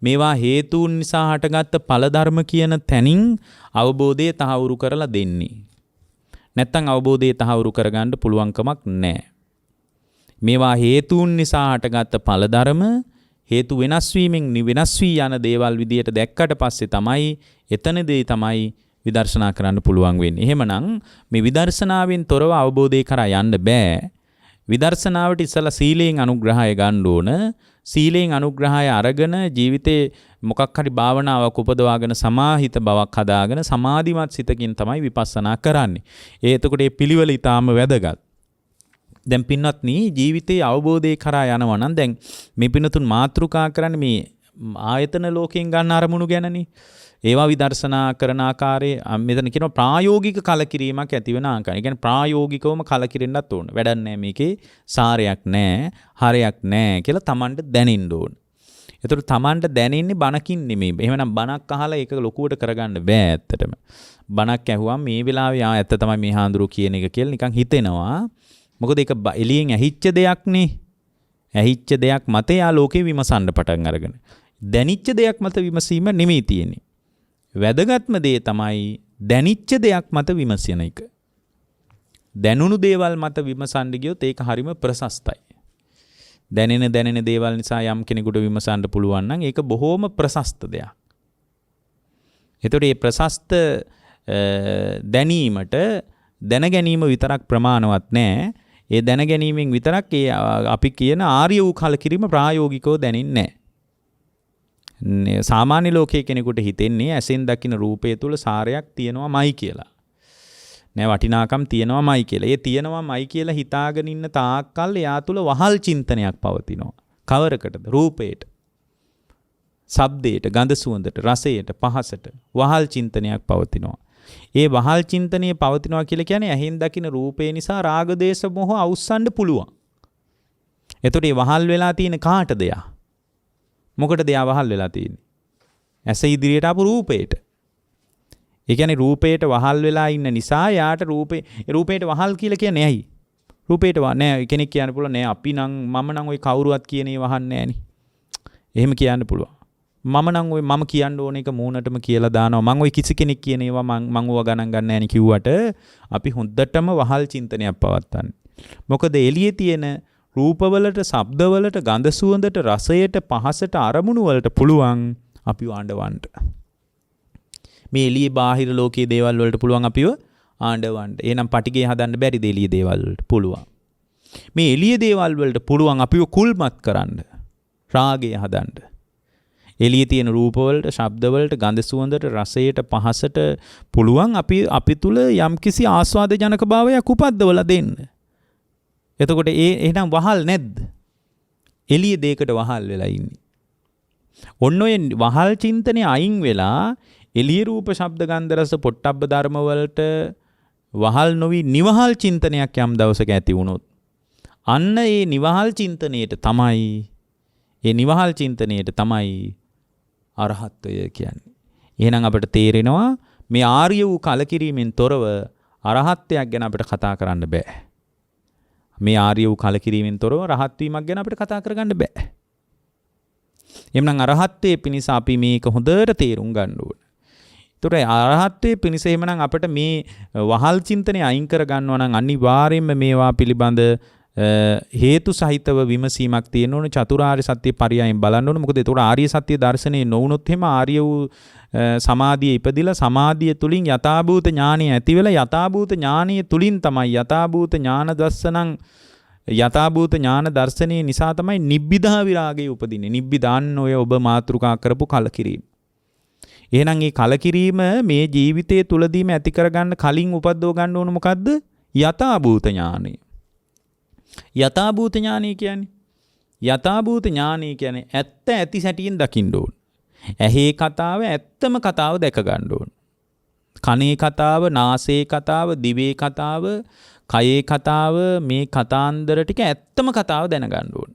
මේවා හේතුන් නිසා හටගත්ත ඵල ධර්ම කියන තැනින් අවබෝධය තහවුරු කරලා දෙන්නේ. නැත්තම් අවබෝධය තහවුරු කරගන්න පුළුවන් කමක් නැහැ. මේවා හේතුන් නිසා හටගත්ත ඵල ධර්ම හේතු වෙනස් වීමෙන් වෙනස් වී යන දේවල් විදියට දැක්කට පස්සේ තමයි එතනදී තමයි විදර්ශනා කරන්න පුළුවන් වෙන්නේ. එහෙමනම් මේ විදර්ශනාවෙන් තොරව අවබෝධය කරා යන්න බෑ. විදර්ශනාවට ඉස්සලා සීලයෙන් අනුග්‍රහය ගන්න ඕන. සීලයෙන් අනුග්‍රහය අරගෙන ජීවිතේ මොකක් හරි භාවනාවක් උපදවාගෙන සමාහිත බවක් හදාගෙන සමාධිමත් සිතකින් තමයි විපස්සනා කරන්නේ. එතකොට මේ පිළිවෙල ඊටාම වැදගත්. දැන් පින්වත්නි ජීවිතයේ අවබෝධය කරා යනවා නම් දැන් මේ පින්නතුන් මාතෘකා කරන්නේ මේ ආයතන ලෝකයෙන් ගන්න අරමුණු ගැනනේ. ඒවා විදර්ශනා කරන ආකාරයේ මෙතන කියනවා ප්‍රායෝගික කලකිරීමක් ඇති වෙන ආකාරය. ඒ කියන්නේ ප්‍රායෝගිකවම කලකිරෙන්නත් ඕන. වැඩක් නැහැ මේකේ සාරයක් නැහැ, හරයක් නැහැ කියලා Tamanට දැනෙන්න ඕන. ඒතර Tamanට දැනෙන්නේ බණකින් නෙමෙයි. එහෙමනම් බණක් අහලා ඒක ලොකුවට කරගන්න බෑ ඇත්තටම. බණක් ඇහුවම මේ වෙලාවේ ඇත්ත තමයි මේ හාඳුරු කියන එක කියලා නිකන් හිතෙනවා. මොකද ඒක එළියෙන් ඇහිච්ච දෙයක්නේ. ඇහිච්ච දෙයක් මත යා ලෝකේ විමසන්න පටන් අරගෙන. දැනිච්ච දෙයක් මත විමසීම නෙමෙයි තියෙන්නේ. වැදගත්ම දේ තමයි දැනිච්ච දෙයක් මත විමසන එක. දැනුණු දේවල් මත විමසන්න ගියොත් ඒක හරිම ප්‍රශස්තයි. දැනෙන දේවල් නිසා යම් කෙනෙකුට විමසන්න පුළුවන් නම් ඒක බොහොම ප්‍රශස්ත දෙයක්. ඒතකොට මේ ප්‍රශස්ත දැනීමට දැන ගැනීම විතරක් ප්‍රමාණවත් නෑ. ඒ දැන ගැනීමෙන් විතරක් ඒ අපි කියන ආර්ය වූ කලකිරීම ප්‍රායෝගිකව දැනෙන්නේ නෑ. සාමාන්‍ය ලෝකයේ කෙනෙකුට හිතෙන්නේ ඇසෙන් දකින රූපය තුල සාරයක් තියෙනවාමයි කියලා. නෑ වටිනාකම් තියෙනවාමයි කියලා. ඒ තියෙනවාමයි කියලා හිතාගෙන ඉන්න තාක්කල් එයා තුල වහල් චින්තනයක් පවතිනවා. කවරකටද? රූපයට, ශබ්දයට, ගඳ සුවඳට, රසයට, පහසට වහල් චින්තනයක් පවතිනවා. ඒ වහල් චින්තනයේ පවතිනවා කියලා කියන්නේ ඇහෙන් දකින රූපේ නිසා රාග දේශ මොහ අවුස්සන්න පුළුවන්. එතකොට මේ වහල් වෙලා තියෙන කාටද යා? මොකටද යා වහල් වෙලා තියෙන්නේ? ඇස ඉදිරියට ආපු රූපේට. ඒ කියන්නේ රූපේට වහල් වෙලා ඉන්න නිසා යාට රූපේට වහල් කියලා කියන්නේ ඇයි? රූපේට නෑ කෙනෙක් කියන්න පුළුවන් නෑ අපි නම් මම නම් ওই කවුරුවත් කියන ඒ වහන්නේ නෑනේ. එහෙම කියන්න පුළුවන්. මම නම් ඔය මම කියන්න ඕන එක මූණටම කියලා දානවා. මම ඔය කිසි කෙනෙක් කියන ඒවා මම ඕවා ගණන් ගන්න නැහැ නේ කිව්වට අපි හොඳටම වහල් චින්තනයක් පවත්තන්නේ. මොකද එළියේ තියෙන රූපවලට, ශබ්දවලට, ගඳ සුවඳට, රසයට, පහසට, අරමුණු වලට පුළුවන් අපිව ආඬවන්න. මේ එළියේ බාහිර ලෝකයේ දේවල් වලට පුළුවන් අපිව ආඬවන්න. එහෙනම් පටිගේ හදන්න බැරිද එළියේ දේවල් වලට? පුළුවන්. මේ එළියේ දේවල් වලට පුළුවන් අපිව කුල්මත් කරන්න. රාගය හදන්න. එළියේ තියෙන රූපවලට, ශබ්දවලට, ගඳ සුවඳට, රසයට, පහසට පුළුවන් අපි තුල යම්කිසි ආස්වාදජනක භාවයක් උපද්දවලා දෙන්න. එතකොට එහෙනම් වහල් නැද්ද? එළියේ දෙයකට වහල් වෙලා ඉන්නේ. ඔන්න ඔය වහල් චින්තනය අයින් වෙලා එළියේ රූප, ශබ්ද, ගන්ධ, රස, පොට්ටබ්බ ධර්ම වලට වහල් නොවි නිවහල් චින්තනයක් යම් දවසක ඇති වුණොත් අන්න ඒ නිවහල් චින්තනයට තමයි අරහත්වය කියන්නේ. එහෙනම් අපිට තේරෙනවා මේ ආර්ය වූ කලකිරීමෙන් තොරව අරහත්ත්වයක් ගැන අපිට කතා කරන්න බෑ. මේ ආර්ය වූ කලකිරීමෙන් තොරව රහත් වීමක් ගැන අපිට කතා කරගන්න බෑ. එhmenan අරහත්ත්වයේ පිණිස අපි මේක හොඳට තේරුම් ගන්න ඕන. ඒතර අරහත්ත්වයේ පිණිස එhmenan අපිට මේ වහල් චින්තනය අයින් කර ගන්නවා නම් අනිවාර්යයෙන්ම මේවා පිළිබඳ හේතු සහිතව විමසීමක් තියෙන්න ඕන. චතුරාර්ය සත්‍ය පරියයෙන් බලන්න ඕන. මොකද ඒතකොට ආර්ය සත්‍ය දර්ශනේ නොවුනොත් එහෙම ආර්ය වූ සමාධිය ඉපදිලා සමාධිය තුලින් යථාභූත ඥානය ඇති වෙලා යථාභූත ඥානය තුලින් තමයි යථාභූත ඥාන දර්ශනං යථාභූත ඥාන දර්ශනයේ නිසා තමයි නිබ්බිදා විරාගය උපදින්නේ. නිබ්බිදාන්න ඔය ඔබ මාතෘකා කරපු කලකිරීම. එහෙනම් මේ කලකිරීම මේ ජීවිතයේ තුලදීම ඇති කරගන්න කලින් උපද්දව ගන්න ඕන මොකද්ද? යථාභූත ඥානය. යථාභූත ඥානය කියන්නේ ඇත්ත ඇති සැටියෙන් දකින්න ඕන. ඇහි කතාව ඇත්තම කතාව දැක ගන්න ඕන. කනේ කතාව, නාසයේ කතාව, දිවේ කතාව, කයේ කතාව, මේ කතාන්දර ටික ඇත්තම කතාව දැනගන්න ඕන.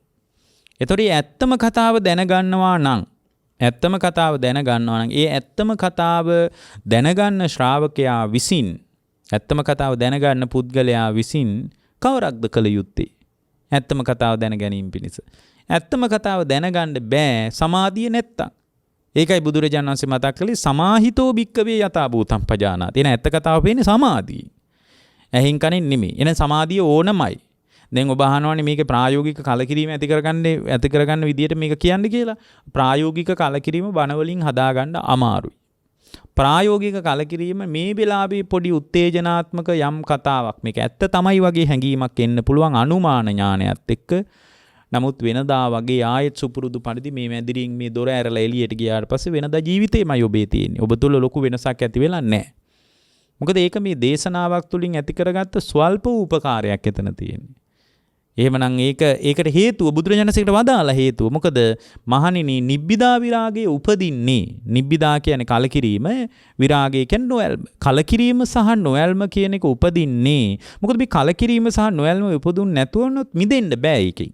ඒතකොට මේ ඇත්තම කතාව දැනගන්නවා නම් ඒ ඇත්තම කතාව දැනගන්න ශ්‍රාවකයා විසින් ඇත්තම කතාව දැනගන්න පුද්ගලයා විසින් කවරක්ද කළ යුත්තේ? ඇත්තම කතාව දැන ගැනීම පිණිස. ඇත්තම කතාව දැනගන්න බෑ සමාධිය නැත්තම්. ඒකයි බුදුරජාණන් වහන්සේ මතක් කළේ සමාහිතෝ භික්කවේ යථා භූතං පජානාති. එන ඇත්ත කතාව පේන්නේ සමාධිය. ඇහින් කනින් නෙමෙයි. එන සමාධිය ඕනමයි. දැන් ඔබ අහනවානේ මේකේ ප්‍රායෝගික කලකිරීම ඇති කරගන්න විදියට මේක කියන්නේ කියලා. ප්‍රායෝගික කලකිරීම බණ වලින් හදාගන්න අමාරුයි. ප්‍රායෝගික කලකිරීම මේ වෙලාවේ පොඩි උත්තේජනාත්මක යම් කතාවක් මේක ඇත්ත තමයි වගේ හැඟීමක් එන්න පුළුවන් අනුමාන ඥානයත් එක්ක. නමුත් වෙනදා වගේ ආයෙත් සුපුරුදු පරිදි මේ මැදිරින් මේ දොර ඇරලා එළියට ගියාට පස්සේ වෙනදා ජීවිතේමයි ඔබේ තියෙන්නේ. ඔබ තුල ලොකු වෙනසක් ඇති වෙලා නැහැ. මොකද ඒක මේ දේශනාවක් තුලින් ඇති කරගත්ත ස්වල්ප උපකාරයක් එතන තියෙන්නේ. එහෙමනම් ඒකට හේතුව බුදුරජාණන්සේකට වදාලා හේතුව. මොකද මහණෙනි නිබ්බිදා විරාගයේ උපදින්නේ. නිබ්බිදා කියන්නේ කලකිරීම, විරාගය කියන්නේ නොඇල්ම. කලකිරීම සහ නොඇල්ම කියන එක උපදින්නේ. මොකද මේ කලකිරීම සහ නොඇල්ම උපදුන්නේ නැතුවනොත් මිදෙන්න බෑ ඒකෙන්.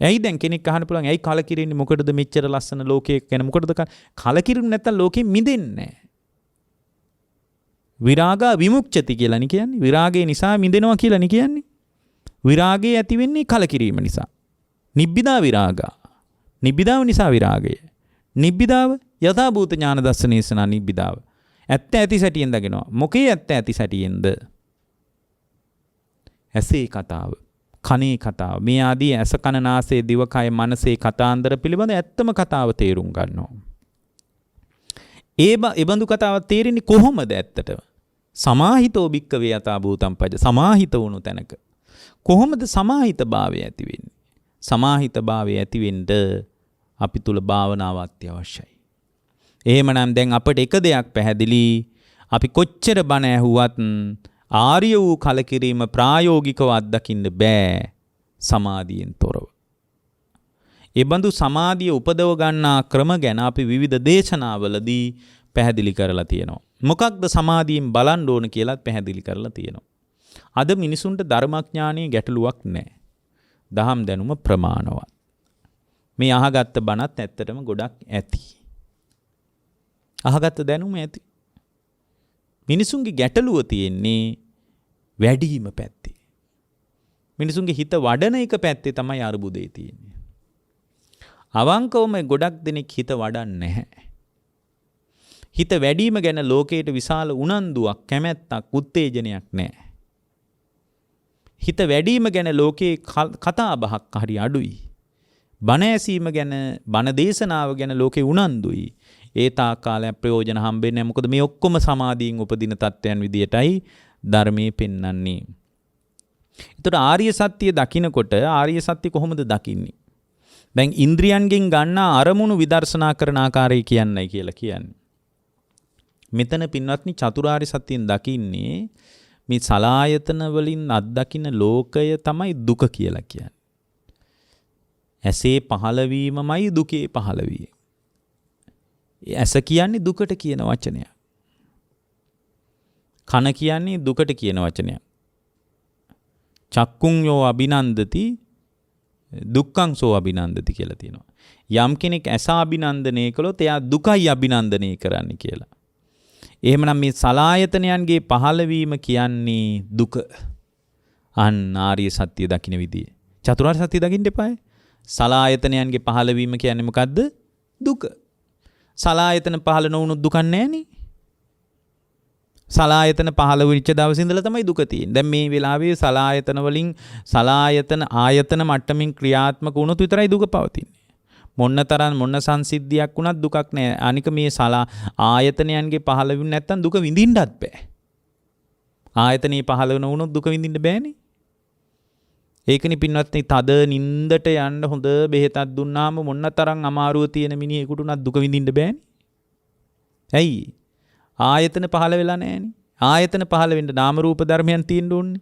ඇයි දැන් කෙනෙක් අහන්න පුළුවන් ඇයි කලකිරින්නේ මොකටද මෙච්චර ලස්සන ලෝකයක් ගැන මොකටද කලකිරුනේ නැත්තම් ලෝකෙ මිදෙන්නේ නැහැ. විරාගා විමුක්ඛති කියලා නේ කියන්නේ. විරාගය නිසා මිදෙනවා කියලා නේ කියන්නේ. විරාගය ඇති වෙන්නේ කලකිරීම නිසා. නිබ්බිදා විරාගා. නිබ්බිදාව නිසා විරාගය. නිබ්බිදාව යථා භූත ඥාන දර්ශනේසනා නිබ්බිදාව. ඇත්ත ඇති සැටියෙන් දකිනවා. මොකේ ඇත්ත ඇති සැටියෙන්ද? ඇසේ කතාව, කනේ කතාව. මේ ආදී ඇස කන නාසය දිවකය මනසේ කතාන්දර පිළිබඳ ඇත්තම කතාව තේරුම් ගන්නවා. ඒ බඳු කතාවක් තේරෙන්නේ කොහොමද ඇත්තටම? සමාහිතෝ භික්කවේ යථා භූතං පජ. සමාහිත වුණු තැනක. කොහොමද සමාහිත භාවය ඇති වෙන්නේ? සමාහිත භාවය ඇති වෙන්න අපි තුල භාවනාව අත්‍යවශ්‍යයි. එහෙමනම් දැන් අපිට එක දෙයක් පැහැදිලි. අපි කොච්චර බණ ඇහුවත් ආර්ය වූ කලකිරීම ප්‍රායෝගිකව අත්දකින්න බෑ සමාධියෙන් තොරව. ඒ බඳු සමාධිය උපදව ගන්නා ක්‍රම ගැන අපි විවිධ දේශනාවලදී පැහැදිලි කරලා තියෙනවා. මොකක්ද සමාධියෙන් බලන්න ඕන කියලාත් පැහැදිලි කරලා තියෙනවා. අද මිනිසුන්ට ධර්මඥානයේ ගැටලුවක් නැහැ. දහම් දැනුම ප්‍රමාණවත්. මේ අහගත්ත බණත් ඇත්තටම ගොඩක් ඇති. අහගත්ත දැනුම ඇති. මිනිසුන්ගේ ගැටලුව තියෙන්නේ වැඩිම පැත්තේ. මිනිසුන්ගේ හිත වඩන එක පැත්තේ තමයි අරුබුදේ තියෙන්නේ. අවංකවම ගොඩක් දෙනෙක් හිත වඩන්නේ නැහැ. හිත වැඩිම ගැන ලෝකයට විශාල උනන්දුවක්, කැමැත්තක්, උත්තේජනයක් නැහැ. හිත වැඩිම ගැන ලෝකේ කතා බහක් හරි අඩුයි. බණ ඇසීම ගැන බණ දේශනාව ගැන ලෝකේ උනන්දුයි. ඒ තාක් කාලයක් ප්‍රයෝජන හම්බෙන්නේ නැහැ. මොකද මේ ඔක්කොම සමාධියෙන් උපදින තත්ත්වයන් විදියටයි ධර්මයේ පෙන්වන්නේ. ඒතර ආර්ය සත්‍ය දකින්නකොට ආර්ය සත්‍ය කොහොමද දකින්නේ? දැන් ඉන්ද්‍රියන්ගෙන් ගන්න අරමුණු විදර්ශනා කරන ආකාරය කියන්නයි කියලා කියන්නේ. මෙතන පින්වත්නි චතුරාර්ය සත්‍යයෙන් දකින්නේ මේ සලායතන වලින් අත්දකින්න ලෝකය තමයි දුක කියලා කියන්නේ. ඇසේ පහළවීමමයි දුකේ පහළවීම. ඇස කියන්නේ දුකට කියන වචනයක්. කන කියන්නේ දුකට කියන වචනයක්. චක්කුං යෝ අභිනන්දති දුක්ඛං සෝ අභිනන්දති කියලා තියෙනවා. යම් කෙනෙක් ඇස අභිනන්දනය කළොත් එයා දුකයි අභිනන්දනය කරන්න කියලා. එහෙමනම් මේ සලායතනයන්ගේ පහළවීම කියන්නේ දුක. අන්න ආර්ය සත්‍ය දකින්න විදිය. චතුරාර්ය සත්‍ය දකින්න එපායි. සලායතනයන්ගේ පහළවීම කියන්නේ මොකද්ද? දුක. සලායතන පහළ නොවුණොත් දුක නැහැනේ. සලායතන පහළ වෙච්ච දවසේ ඉඳලා තමයි දුක තියෙන්නේ. දැන් මේ වෙලාවේ සලායතන වලින් සලායතන ආයතන මට්ටමින් ක්‍රියාත්මක වුණොත් විතරයි දුක පවතින්නේ. මොන සංසිද්ධියක් වුණත් දුකක් නැහැ. අනික මේ ආයතනයන්ගේ පහළ වෙන්නේ නැත්තම් දුක විඳින්නත් බෑ. ආයතනේ පහළ නොවුණොත් දුක විඳින්න බෑනේ. ඒකනි පින්වත්නි තද නින්දට යන්න හොඳ බෙහෙතක් දුන්නාම මොනතරම් අමාරුව තියෙන මිනිහෙකුට උනත් දුක විඳින්න බෑනේ. ඇයි? ආයතන පහළ වෙලා නැහැනේ. ආයතන පහළ වෙන්න නාම රූප ධර්මයන් තියෙන්න ඕනේ.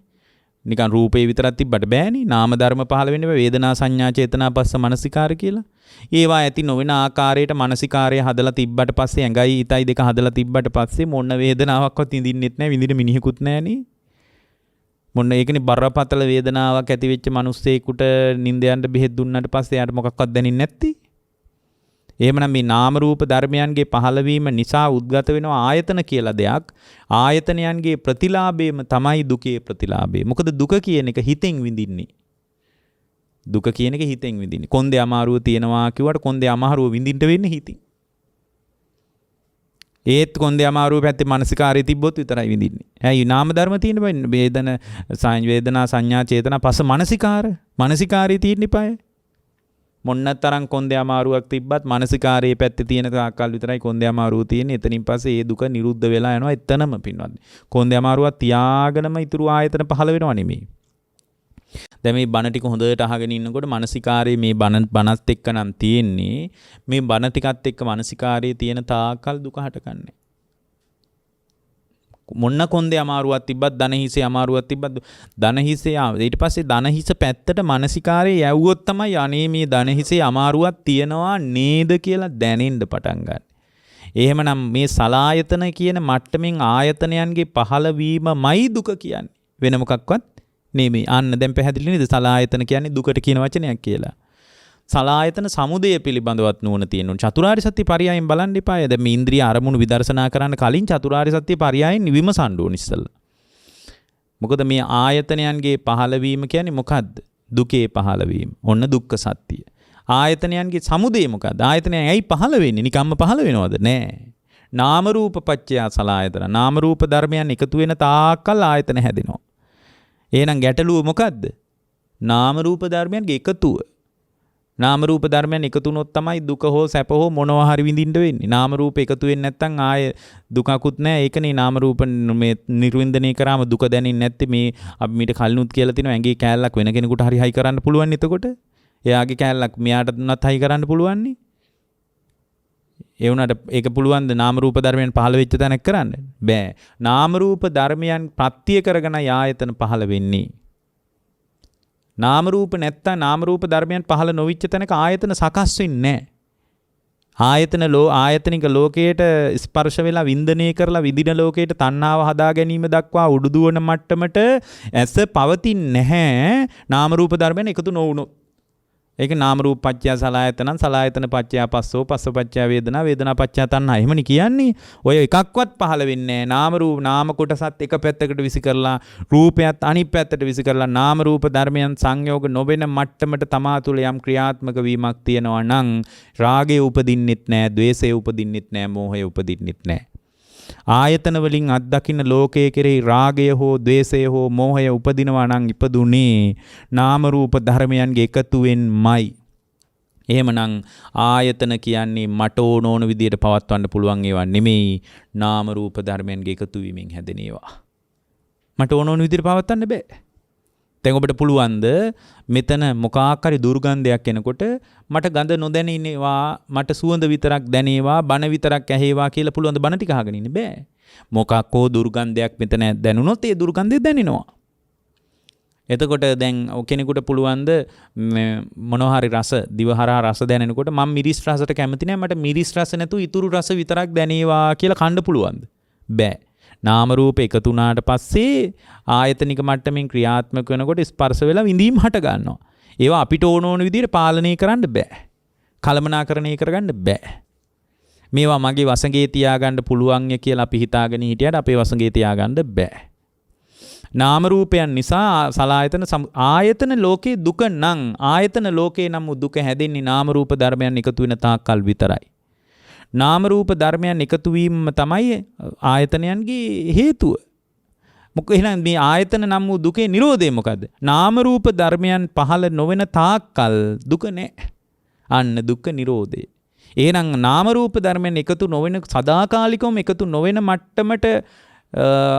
නිකන් රූපේ විතරක් තිබ්බට බෑනේ. නාම ධර්ම පහළ වෙන්නේ වේදනා සංඥා චේතනා පස්ස මනසිකාර කියලා. ඒවා ඇති නොවන ආකාරයට මනසිකාරය හදලා තිබ්බට පස්සේ ඇඟයි හිතයි දෙක හදලා තිබ්බට පස්සේ මොන වේදනාවක්වත් විඳින්නෙත් නැහැ. විඳින මිනිහෙකුත් නැහැනේ. මොන්න ඒකනේ බරපතල වේදනාවක් ඇති වෙච්ච මිනිස්සෙකුට නිින්ද යන්න බෙහෙත් දුන්නාට පස්සේ එයාට මොකක්වත් දැනෙන්නේ නැත්තේ. එහෙමනම් මේ නාම රූප ධර්මයන්ගේ පහළවීම නිසා උද්ගත වෙනවා ආයතන කියලා දෙයක්. ආයතනයන්ගේ ප්‍රතිලාභයම තමයි දුකේ ප්‍රතිලාභය. මොකද දුක කියන එක හිතෙන් විඳින්නේ. දුක කියන එක හිතෙන් විඳින්නේ. කොන්දේ අමාරුව තියෙනවා කිව්වට කොන්දේ අමාරුව විඳින්න වෙන්නේ හිතින්. ඒත් කොන්දේ අමාරුව පැත්තේ මානසිකාරය තිබ්බොත් විතරයි විඳින්නේ. ඇයි නාම ධර්ම තියෙන බෑ වේදනා සංඥා චේතනා පස්ස මානසිකාරය තියෙන්න ඉපාය. මොන්නතරම් කොන්දේ අමාරුවක් තිබ්බත් මානසිකාරයේ පැත්තේ තියෙන තාක්කල් විතරයි කොන්දේ අමාරුව තියෙන්නේ. එතනින් පස්සේ ඒ දුක නිරුද්ධ වෙලා යනවා. එතනම පින්වත්. කොන්දේ අමාරුවක් තියාගෙනම ඊතුරු ආයතන පහළ වෙනව නෙමෙයි. දැන් මේ බණ ටික හොඳට අහගෙන ඉන්නකොට මානසිකාරයේ මේ බණත් එක්ක නම් තියෙන්නේ මේ බණ ටිකත් එක්ක මානසිකාරයේ තියෙන තාකල් දුක හටගන්නේ. මොන්න කොන්දේ අමාරුවක් තිබ්බත් දන හිසේ අමාරුවක් තිබ්බත් දන හිසේ ඊට පස්සේ දන හිස පැත්තට මානසිකාරයේ යවුවොත් තමයි අනේ මේ දන හිසේ අමාරුවක් තියනවා නේද කියලා දැනෙන්න පටන් ගන්න. එහෙමනම් මේ සලායතන කියන මට්ටමින් ආයතනයන්ගේ පහළවීමමයි දුක කියන්නේ. වෙන මොකක්වත් නෙමෙයි. අන්න දැන් පැහැදිලි නේද? සලායතන කියන්නේ දුකට කියන වචනයක් කියලා. සලායතන සමුදය පිළිබඳවත් නුවණ තියෙනවා. චතුරාර්ය සත්‍ය පරයයන් බලන්න එපාය. දැන් මේ ඉන්ද්‍රිය අරමුණු විදර්ශනා කරන්න කලින් චතුරාර්ය සත්‍ය පරයයන් විමසන්න ඕන ඉස්සෙල්ලා. මොකද මේ ආයතනයන්ගේ පහළවීම කියන්නේ මොකද්ද? දුකේ පහළවීම. ඔන්න දුක්ඛ සත්‍ය. ආයතනයන්ගේ සමුදය මොකද්ද? ආයතනයන් ඇයි පහළ වෙන්නේ? නිකම්ම පහළ වෙනවද? නෑ. නාම රූප පත්‍ය සලායතන. නාම රූප ධර්මයන් එකතු වෙන තාක්කල් ආයතන හැදෙනවා. එහෙනම් ගැටලුව මොකද්ද? නාම රූප ධර්මයන්ගේ එකතුව. නාම රූප ධර්මයන් එකතු වුණොත් තමයි දුක හෝ සැප හෝ මොනවා හරි විඳින්න වෙන්නේ. නාම රූප එකතු වෙන්නේ නැත්නම් ආය දුකකුත් නැහැ. ඒකනේ නාම රූප මේ නිර්වින්දනය කරාම දුක දැනෙන්නේ නැත්තේ. මේ අපි මීට කලිනුත් කියලා තිනවා ඇඟේ කෑල්ලක් වෙන කෙනෙකුට හරි හයි කරන්න පුළුවන්. එතකොට එයාගේ කෑල්ලක් මෙයාට උනත් හයි කරන්න පුළුවන් නේ. ඒ වුණාට ඒක පුළුවන් ද නාම රූප ධර්මයන් පහළ වෙච්ච තැනක් කරන්න? බෑ. නාම රූප ධර්මයන් ප්‍රත්‍ය කරගෙන ආයතන පහළ වෙන්නේ. නාම රූප නැත්තම් නාම රූප ධර්මයන් පහළ නොවිච්ච තැනක ආයතන සකස් වෙන්නේ නැහැ. ආයතනික ලෝකයට ස්පර්ශ වෙලා වින්දනය කරලා විදින ලෝකයට තණ්හාව හදා ගැනීම දක්වා උඩුදුවන මට්ටමට ඇස පවතින්නේ නැහැ. නාම රූප ධර්මයන් එකතු නොවුනොත්. ඒක නාම රූප පත්‍ය සලආයතන සලආයතන පත්‍ය පස්සෝ පස්ස පත්‍ය වේදනා වේදනා පත්‍ය තණ්හා එහෙමනේ කියන්නේ. ඔය එකක්වත් පහළ වෙන්නේ නැහැ. නාම කොටසත් එක පැත්තකට විසි කරලා රූපයත් අනිත් පැත්තට විසි කරලා නාම රූප ධර්මයන් සංයෝග නොවන මට්ටමට තමා තුළ යම් ක්‍රියාත්මක වීමක් තියෙනවා නම් රාගය උපදින්නෙත් නැහැ, ద్వේෂය උපදින්නෙත් නැහැ, මෝහය උපදින්නෙත් නැහැ. ආයතන වලින් අත්දකින්න ලෝකයේ කෙරෙහි රාගය හෝ ද්වේෂය හෝ මෝහය උපදිනවා නම් ඉපදුනේ නාම රූප ධර්මයන්ගේ එකතුවෙන්මයි. එහෙමනම් ආයතන කියන්නේ මට ඕන විදියට පවත්වන්න පුළුවන් ඒවා නෙමෙයි. නාම රූප ධර්මයන්ගේ එකතු වීමෙන් හැදෙන ඒවා. මට ඕන විදියට පවත්වන්න බෑ. දැන් ඔබට පුළුවන්ද මෙතන මොකක් හරි දුර්ගන්ධයක් එනකොට මට ගඳ නොදැනෙනවා මට සුවඳ විතරක් දැනේවා බන විතරක් ඇහෙවා කියලා පුළුවන්ද බන ටික අහගෙන ඉන්න බෑ. මොකක් හෝ දුර්ගන්ධයක් මෙතන දැනුනොත් ඒ දුර්ගන්ධය දැනෙනවා. එතකොට දැන් කෙනෙකුට පුළුවන්ද මොනවා හරි රස දිවහරහා රස දැනෙනකොට මම මිරිස් රසට කැමති නැහැ මට මිරිස් රස නැතුව ඉතුරු රස විතරක් දැනේවා කියලා කන්න පුළුවන්ද? බෑ. නාම රූප එකතු වුණාට පස්සේ ආයතනික මට්ටමින් ක්‍රියාත්මක වෙනකොට ස්පර්ශ වෙලා විඳීම් හට ගන්නවා. ඒවා අපිට ඕන විදිහට පාලනය කරන්න බෑ. කළමනාකරණය කරගන්න බෑ. මේවා මගේ වසඟේ තියාගන්න පුළුවන් ය කියලා අපි හිතාගෙන හිටියට අපේ වසඟේ තියාගන්න බෑ. නාම රූපයන් නිසා සලායතන ආයතන ලෝකේ දුක නම් ආයතන ලෝකේ නම් දුක හැදෙන්නේ නාම රූප ධර්මයන් එකතු වෙන තාක්කල් විතරයි. නාම රූප ධර්මයන් එකතු වීම තමයි ආයතනයන්ගේ හේතුව. මොකද එහෙනම් මේ ආයතන නම් වූ දුකේ නිරෝධය මොකද්ද? නාම රූප ධර්මයන් පහළ නොවන තාක්කල් දුක නැහැ. අන්න දුක්ඛ නිරෝධය. එහෙනම් නාම රූප ධර්මයන් එකතු නොවන සදාකාලිකවම එකතු නොවන මට්ටමට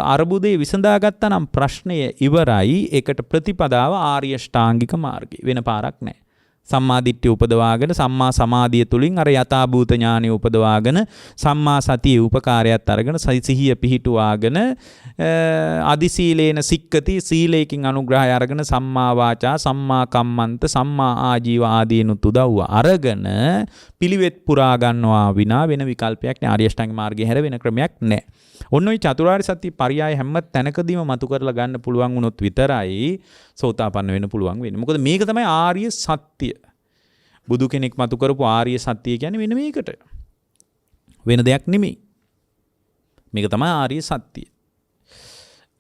අරුබුදේ විසඳාගත්තා නම් ප්‍රශ්නය ඉවරයි. ඒකට ප්‍රතිපදාව ආර්ය ශ්‍රාංගික මාර්ගය. වෙන පාරක් නැහැ. සම්මා දිට්ඨිය උපදවාගෙන සම්මා සමාධිය තුලින් අර යථාභූත ඥානය උපදවාගෙන සම්මා සතියේ උපකාරයත් අරගෙන සිහිය පිහිටුවාගෙන අදි සීලේන සික්කති සීලේකින් අනුග්‍රහය අරගෙන සම්මා වාචා සම්මා කම්මන්ත සම්මා ආජීව ආදීනුත් උදව්ව අරගෙන පිළිවෙත් පුරා ගන්නවා විනා වෙන විකල්පයක් නෑ. ආර්ය අෂ්ටාංග මාර්ගයේ හැර වෙන ක්‍රමයක් නෑ. ඔන්න ඔය චතුරාර්ය සත්‍ය පරයය හැම තැනකදීම මතු කරලා ගන්න පුළුවන් වුණොත් විතරයි සෝතාපන්න වෙන්න පුළුවන් වෙන්නේ. මොකද මේක තමයි ආර්ය සත්‍ය. බුදු කෙනෙක් මතු කරපු ආර්ය සත්‍ය කියන්නේ වෙන මේකට. වෙන දෙයක් නෙමෙයි. මේක තමයි ආර්ය සත්‍ය.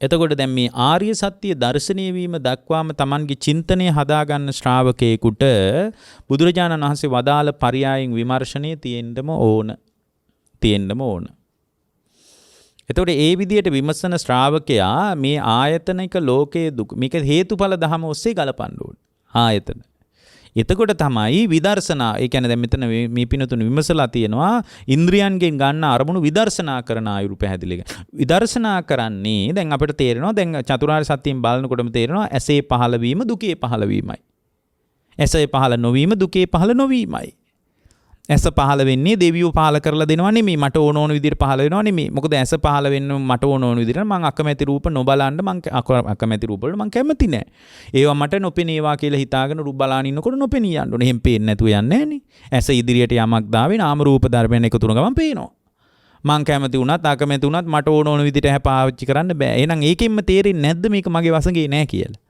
එතකොට දැන් මේ ආර්ය සත්‍ය දර්ශනීය වීම දක්වාම Tamanගේ චින්තනය හදාගන්න ශ්‍රාවකයෙකුට බුදුරජාණන් වහන්සේ වදාළ පරයයන් විමර්ශනයේ තියෙන්නම ඕන. එතකොට ඒ විදිහට විමසන ශ්‍රාවකයා මේ ආයතනික ලෝකයේ දුක මේක හේතුඵල ධම ඔස්සේ ගලපන්න ඕන. ආයතන. එතකොට තමයි විදර්ශනා. ඒ කියන්නේ දැන් මෙතන මේ පිනතුන විමසලා තියෙනවා ඉන්ද්‍රියන්ගෙන් ගන්න අරමුණු විදර්ශනා කරන ආයුරු පැහැදිලි. විදර්ශනා කරන්නේ දැන් අපිට තේරෙනවා දැන් චතුරාර්ය සත්‍යයෙන් බලනකොටම තේරෙනවා ඇසේ පහළ වීම දුකේ පහළ වීමයි. ඇසේ පහළ නොවීම දුකේ පහළ නොවීමයි. ඇස පහළ වෙන්නේ දෙවියෝ පහළ කරලා දෙනවා නෙමෙයි මට ඕන විදිහට පහළ වෙනවා නෙමෙයි. මොකද ඇස පහළ වෙන්න මට ඕන විදිහට මම අකමැති රූප නොබලන්න මම අකමැති රූප වලට මම කැමති නෑ. ඒවා මට නොපෙනේවා කියලා හිතාගෙන රූප බලාන ඉන්නකොට නොපෙනී යන්න ඕනේ. එහෙම පේන්නේ නැතුව යන්නේ නෑනේ. ඇස ඉදිරියට යමක් දාවේ නාම රූප ධර්මයන් එකතු වෙන ගමන් පේනවා. මං කැමති වුණත් අකමැති වුණත් මට ඕන විදිහට ඇහැ පාවිච්චි කරන්න බෑ. එහෙනම් ඒකෙන්ම තේරෙන්නේ නැද්ද මේක මගේ වසඟේ නෑ කියලා?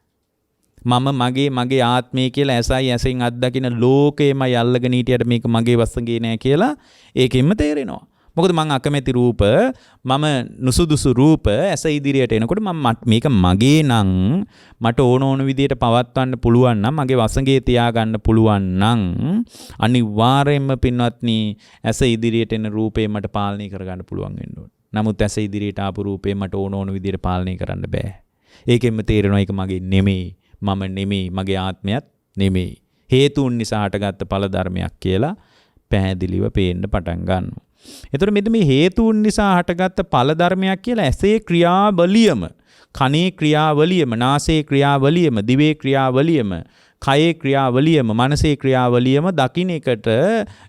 මම මගේ ආත්මය කියලා ඇසයි ඇසෙන් අත්දකින ලෝකෙමයි අල්ලගෙන හිටියට මේක මගේ වසඟේ නෑ කියලා ඒකෙන්ම තේරෙනවා. මොකද මං අකමැති රූප මම නුසුදුසු රූප ඇස ඉදිරියට එනකොට මම මේක මගේ නම් මට ඕන විදිහට පවත්වන්න පුළුවන් නම් මගේ වසඟේ තියාගන්න පුළුවන් නම් අනිවාර්යයෙන්ම පින්වත්නි ඇස ඉදිරියට එන රූපේ මට පාලනය කරගන්න පුළුවන් වෙන්න ඕන. නමුත් ඇස ඉදිරියට ආපු රූපේ මට ඕන විදිහට පාලනය කරන්න බෑ. ඒකෙන්ම තේරෙනවා ඒක මගේ නෙමෙයි. මම නෙමෙයි මගේ ආත්මයත් නෙමෙයි. හේතුන් නිසා හටගත්ත ඵල ධර්මයක් කියලා පැහැදිලිව පේන්න පටන් ගන්නවා. එතකොට මෙතන මේ හේතුන් නිසා හටගත්ත ඵල ධර්මයක් කියලා ඇසේ ක්‍රියාවලියම, කනේ ක්‍රියාවලියම, නාසයේ ක්‍රියාවලියම, දිවේ ක්‍රියාවලියම, කයේ ක්‍රියාවලියම, මනසේ ක්‍රියාවලියම දකින්න එකට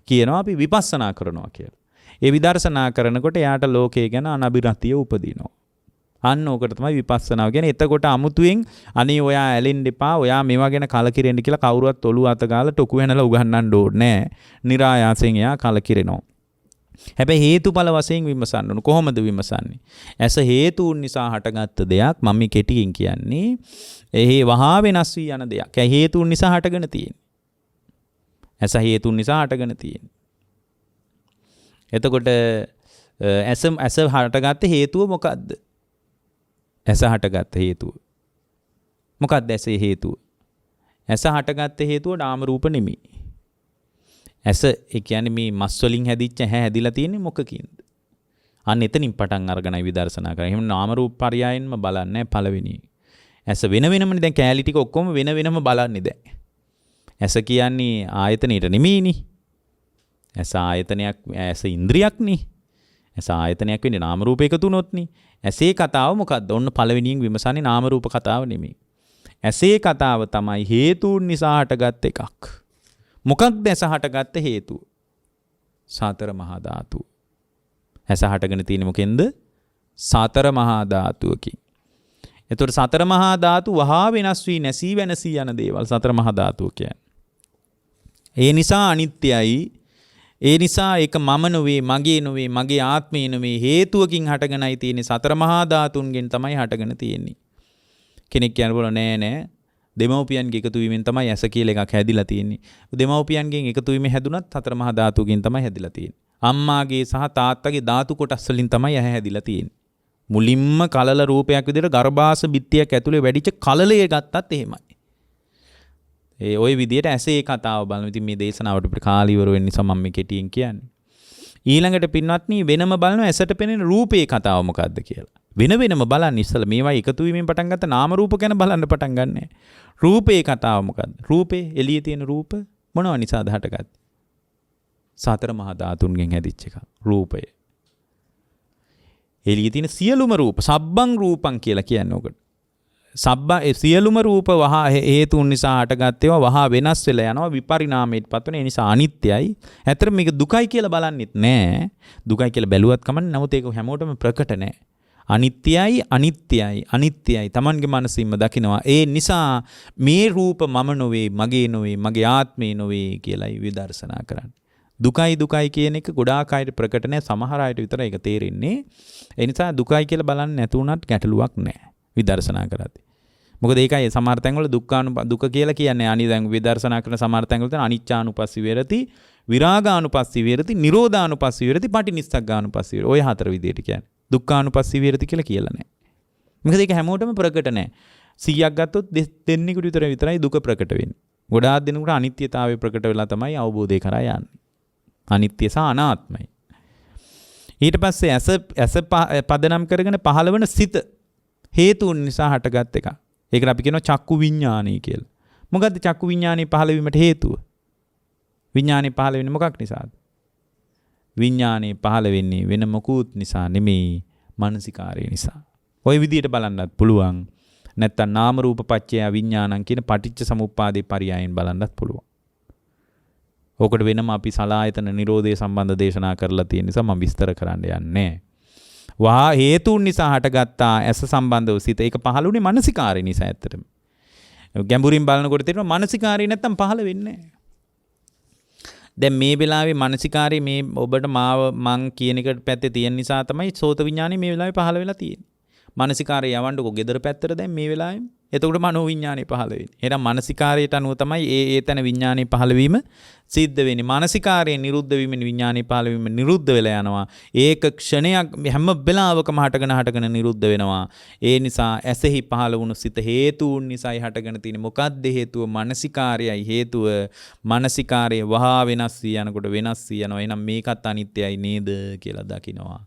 කියනවා අපි විපස්සනා කරනවා කියලා. ඒ විදර්ශනා කරනකොට එයාට ලෝකය ගැන අනබිරතිය උපදිනවා. අන්න ඕකට තමයි විපස්සනාව කියන්නේ. එතකොට අමුතුවෙන් අනේ ඔයා ඇලෙන්න එපා, ඔයා මේවා ගැන කලකිරෙන්න කියලා කවුරුවත් ඔළුව අත ගාලා ටොකු වෙනලා උගන්වන්න ඕනේ නැහැ. નિરાයාසයෙන් එයා කලකිරෙනවා. හැබැයි හේතුඵල වශයෙන් විමසන්න ඕන. කොහොමද විමසන්නේ? ඇස හේතුන් නිසා හටගත්ත දෙයක් මම මේ කෙටියෙන් කියන්නේ. එහි වහා වෙනස් වී යන දෙයක්. ඒ හේතුන් නිසා හටගෙන තියෙන්නේ. ඇස හේතුන් නිසා හටගෙන තියෙන්නේ. එතකොට ඇස හටගත්ත හේතුව මොකද්ද? ඇස හටගත්ත හේතුව. මොකක්ද ඇසේ හේතුව? ඇස හටගත්ත හේතුව නාම රූප නෙමෙයි. ඇස ඒ කියන්නේ මේ මස් වලින් හැදිච්ච ඇහැ හැදිලා තියෙන්නේ මොකකින්ද? අන්න එතනින් පටන් අරගෙනයි විදර්ශනා කරන්නේ. එහෙනම් නාම රූප පරයයෙන්ම බලන්නේ පළවෙනි. ඇස වෙන වෙනමනේ දැන් කැලී ටික ඔක්කොම වෙන වෙනම බලන්නේ දැන්. ඇස කියන්නේ ආයතනෙට නෙමෙයිනේ. ඇස ආයතනයක්, ඇස ඉන්ද්‍රියක් නේ. ඇස ආයතනයක් වෙන්නේ නාම රූප එකතු වුණොත් නේ. ඇසේ කතාව මොකද්ද? ඔන්න පළවෙනියෙන් විමසන්නේ නාම රූප කතාව නෙමෙයි. ඇසේ කතාව තමයි හේතුන් නිසා හටගත් එකක්. මොකක්ද ඇස හටගත්ත හේතුව? සතර මහා ධාතු. ඇස හටගෙන තියෙන්නේ මොකෙන්ද? සතර මහා ධාතුවකින්. එතකොට සතර මහා ධාතු වහා වෙනස් වී නැසී වෙනසී යන දේවල් සතර මහා ධාතුව කියන්නේ. ඒ නිසා අනිත්‍යයි. ඒ නිසා ඒක මම නොවේ, මගේ නොවේ, මගේ ආත්මය නොවේ, හේතුවකින් හටගෙනයි තියෙන්නේ. සතර මහා ධාතුන්ගෙන් තමයි හටගෙන තියෙන්නේ. කෙනෙක් කියනකොට නෑ දෙමව්පියන්ගේ එකතු වීමෙන් තමයි ඇස කියලා එකක් හැදිලා තියෙන්නේ. දෙමව්පියන්ගෙන් එකතු වීමෙන් හැදුනත් සතර මහා ධාතුකින් තමයි හැදිලා තියෙන්නේ. අම්මාගේ සහ තාත්තගේ ධාතු කොටස් වලින් තමයි ඇහැ හැදිලා තියෙන්නේ. මුලින්ම කලල රූපයක් විදිහට ගර්භාෂ බිත්තියක් ඇතුලේ වැඩිච්ච කලලය ගත්තත් එහෙමයි. ඒ ওই විදිහට ඇසේ කතාව බලමු. ඉතින් මේ දේශනාවට අපිට කාලය ඉවර වෙන්න නිසා මම මේ කෙටියෙන් කියන්නේ. ඊළඟට පින්වත්නි වෙනම බලන ඇසට පෙනෙන රූපේ කතාව මොකද්ද කියලා. වෙන වෙනම බලන්න ඉස්සලා මේවා එකතු වීමෙන් පටන් ගත්ත නාම රූප ගැන බලන්න පටන් ගන්නෑ. රූපේ කතාව මොකද්ද? රූපේ එළියේ තියෙන රූප මොනවා නිසාද හටගත්තේ? සතර මහා ධාතුන්ගෙන් හැදිච්ච එක. රූපය. එළියේ තියෙන සියලුම රූප සබ්බං රූපං කියලා කියන්නේ ඔකට. සියලුම රූප වහා හේතුන් නිසා හටගත් ඒවා වහා වෙනස් වෙලා යනවා විපරිණාමයට පත් වෙන. ඒ නිසා අනිත්‍යයි. ඇත්තට මේක දුකයි කියලා බලන්නෙත් නෑ. දුකයි කියලා බැලුවත් කමන්නේ. නමුත් ඒක හැමෝටම ප්‍රකට නෑ. අනිත්‍යයි අනිත්‍යයි අනිත්‍යයි Tamanගේ මනසින්ම දකිනවා. ඒ නිසා මේ රූප මම නොවේ, මගේ නොවේ, මගේ ආත්මේ නොවේ කියලායි විදර්ශනා කරන්නේ. දුකයි දුකයි කියන එක ගොඩාක් අයට ප්‍රකට නෑ. සමහර අයට විතරයි ඒක තේරෙන්නේ. ඒ නිසා දුකයි කියලා බලන්නේ නැතුණත් ගැටලුවක් නෑ විදර්ශනා කරද්දී. මොකද ඒකයි සමහර තැන්වල දුක කියලා කියන්නේ අනි දැන් විදර්ශනා කරන සමහර තැන්වල තියෙන අනිච්චානුපස්සී විරති, විරාගානුපස්සී විරති, නිරෝධානුපස්සී විරති, පටිනිස්සග්ගානුපස්සී විරති. ඔය හතර විදිහට කියන්නේ. දුක්ඛානුපස්සී විරති කියලා නෑ. මොකද ඒක හැමෝටම ප්‍රකට නෑ. 100ක් ගත්තොත් දෙන්නෙකුට විතරයි දුක ප්‍රකට වෙන්නේ. ගොඩාක් දෙනෙකුට අනිත්‍යතාවය ප්‍රකට වෙලා තමයි අවබෝධය කරා යන්නේ. අනිත්‍ය සහ අනාත්මයි. ඊට පස්සේ ඇස පදනම් කරගෙන පහළවන සිත හේතුන් නිසා හටගත් එකක්. ඒකට අපි කියනවා චක්කු විඥානයි කියලා. මොකද්ද චක්කු විඥානයේ පහළ වීමට හේතුව? විඥානේ පහළ වෙන්නේ මොකක් නිසාද? විඥානේ පහළ වෙන්නේ වෙන මොකුත් නිසා නෙමෙයි, මානසිකාරය නිසා. ওই විදිහට බලන්නත් පුළුවන්. නැත්තම් නාම රූප පත්‍ය විඥානං කියන පටිච්ච සමුප්පාදේ පරයයන් බලන්නත් පුළුවන්. ඕකට වෙනම අපි සලායතන නිරෝධය සම්බන්ධ දේශනා කරලා තියෙන නිසා මම විස්තර කරන්න යන්නේ. වහා හේතුන් නිසා හටගත්තා ඇස සම්බන්ධව සිත. ඒක පහළුනේ මානසිකාරය නිසා ඇත්තටම. ගැඹුරින් බලනකොට තේරෙනවා මානසිකාරය නැත්තම් පහළ වෙන්නේ නැහැ. දැන් මේ වෙලාවේ මානසිකාරය මේ ඔබට මං කියන එකට පැත්තේ තියෙන නිසා තමයි සෝත විඥානේ මේ වෙලාවේ පහළ වෙලා තියෙන්නේ. මානසිකාරය යවන්නකො gedara පැත්තට දැන් මේ වෙලාවේ. එතකොට මනෝ විඥානේ පහළ වෙන්නේ. එහෙනම් මානසිකාරයට අනුව තමයි ඒ තැන විඥානේ පහළ වීම සිද්ධ වෙන්නේ. මානසිකාරයෙන් නිරුද්ධ වීමෙන් විඥානේ පහළ වීම නිරුද්ධ වෙලා යනවා. ඒක ක්ෂණයක් හැම වෙලාවකම හටගෙන නිරුද්ධ වෙනවා. ඒ නිසා ඇසෙහි පහළ වුණු සිත හේතුන් නිසායි හටගෙන තියෙන්නේ. මොකද්ද හේතුව? මානසිකාරයයි හේතුව. මානසිකාරය වහා වෙනස් වී යනකොට වෙනස් වී යනවා. එහෙනම් මේකත් අනිත්‍යයි නේද කියලා දකිනවා.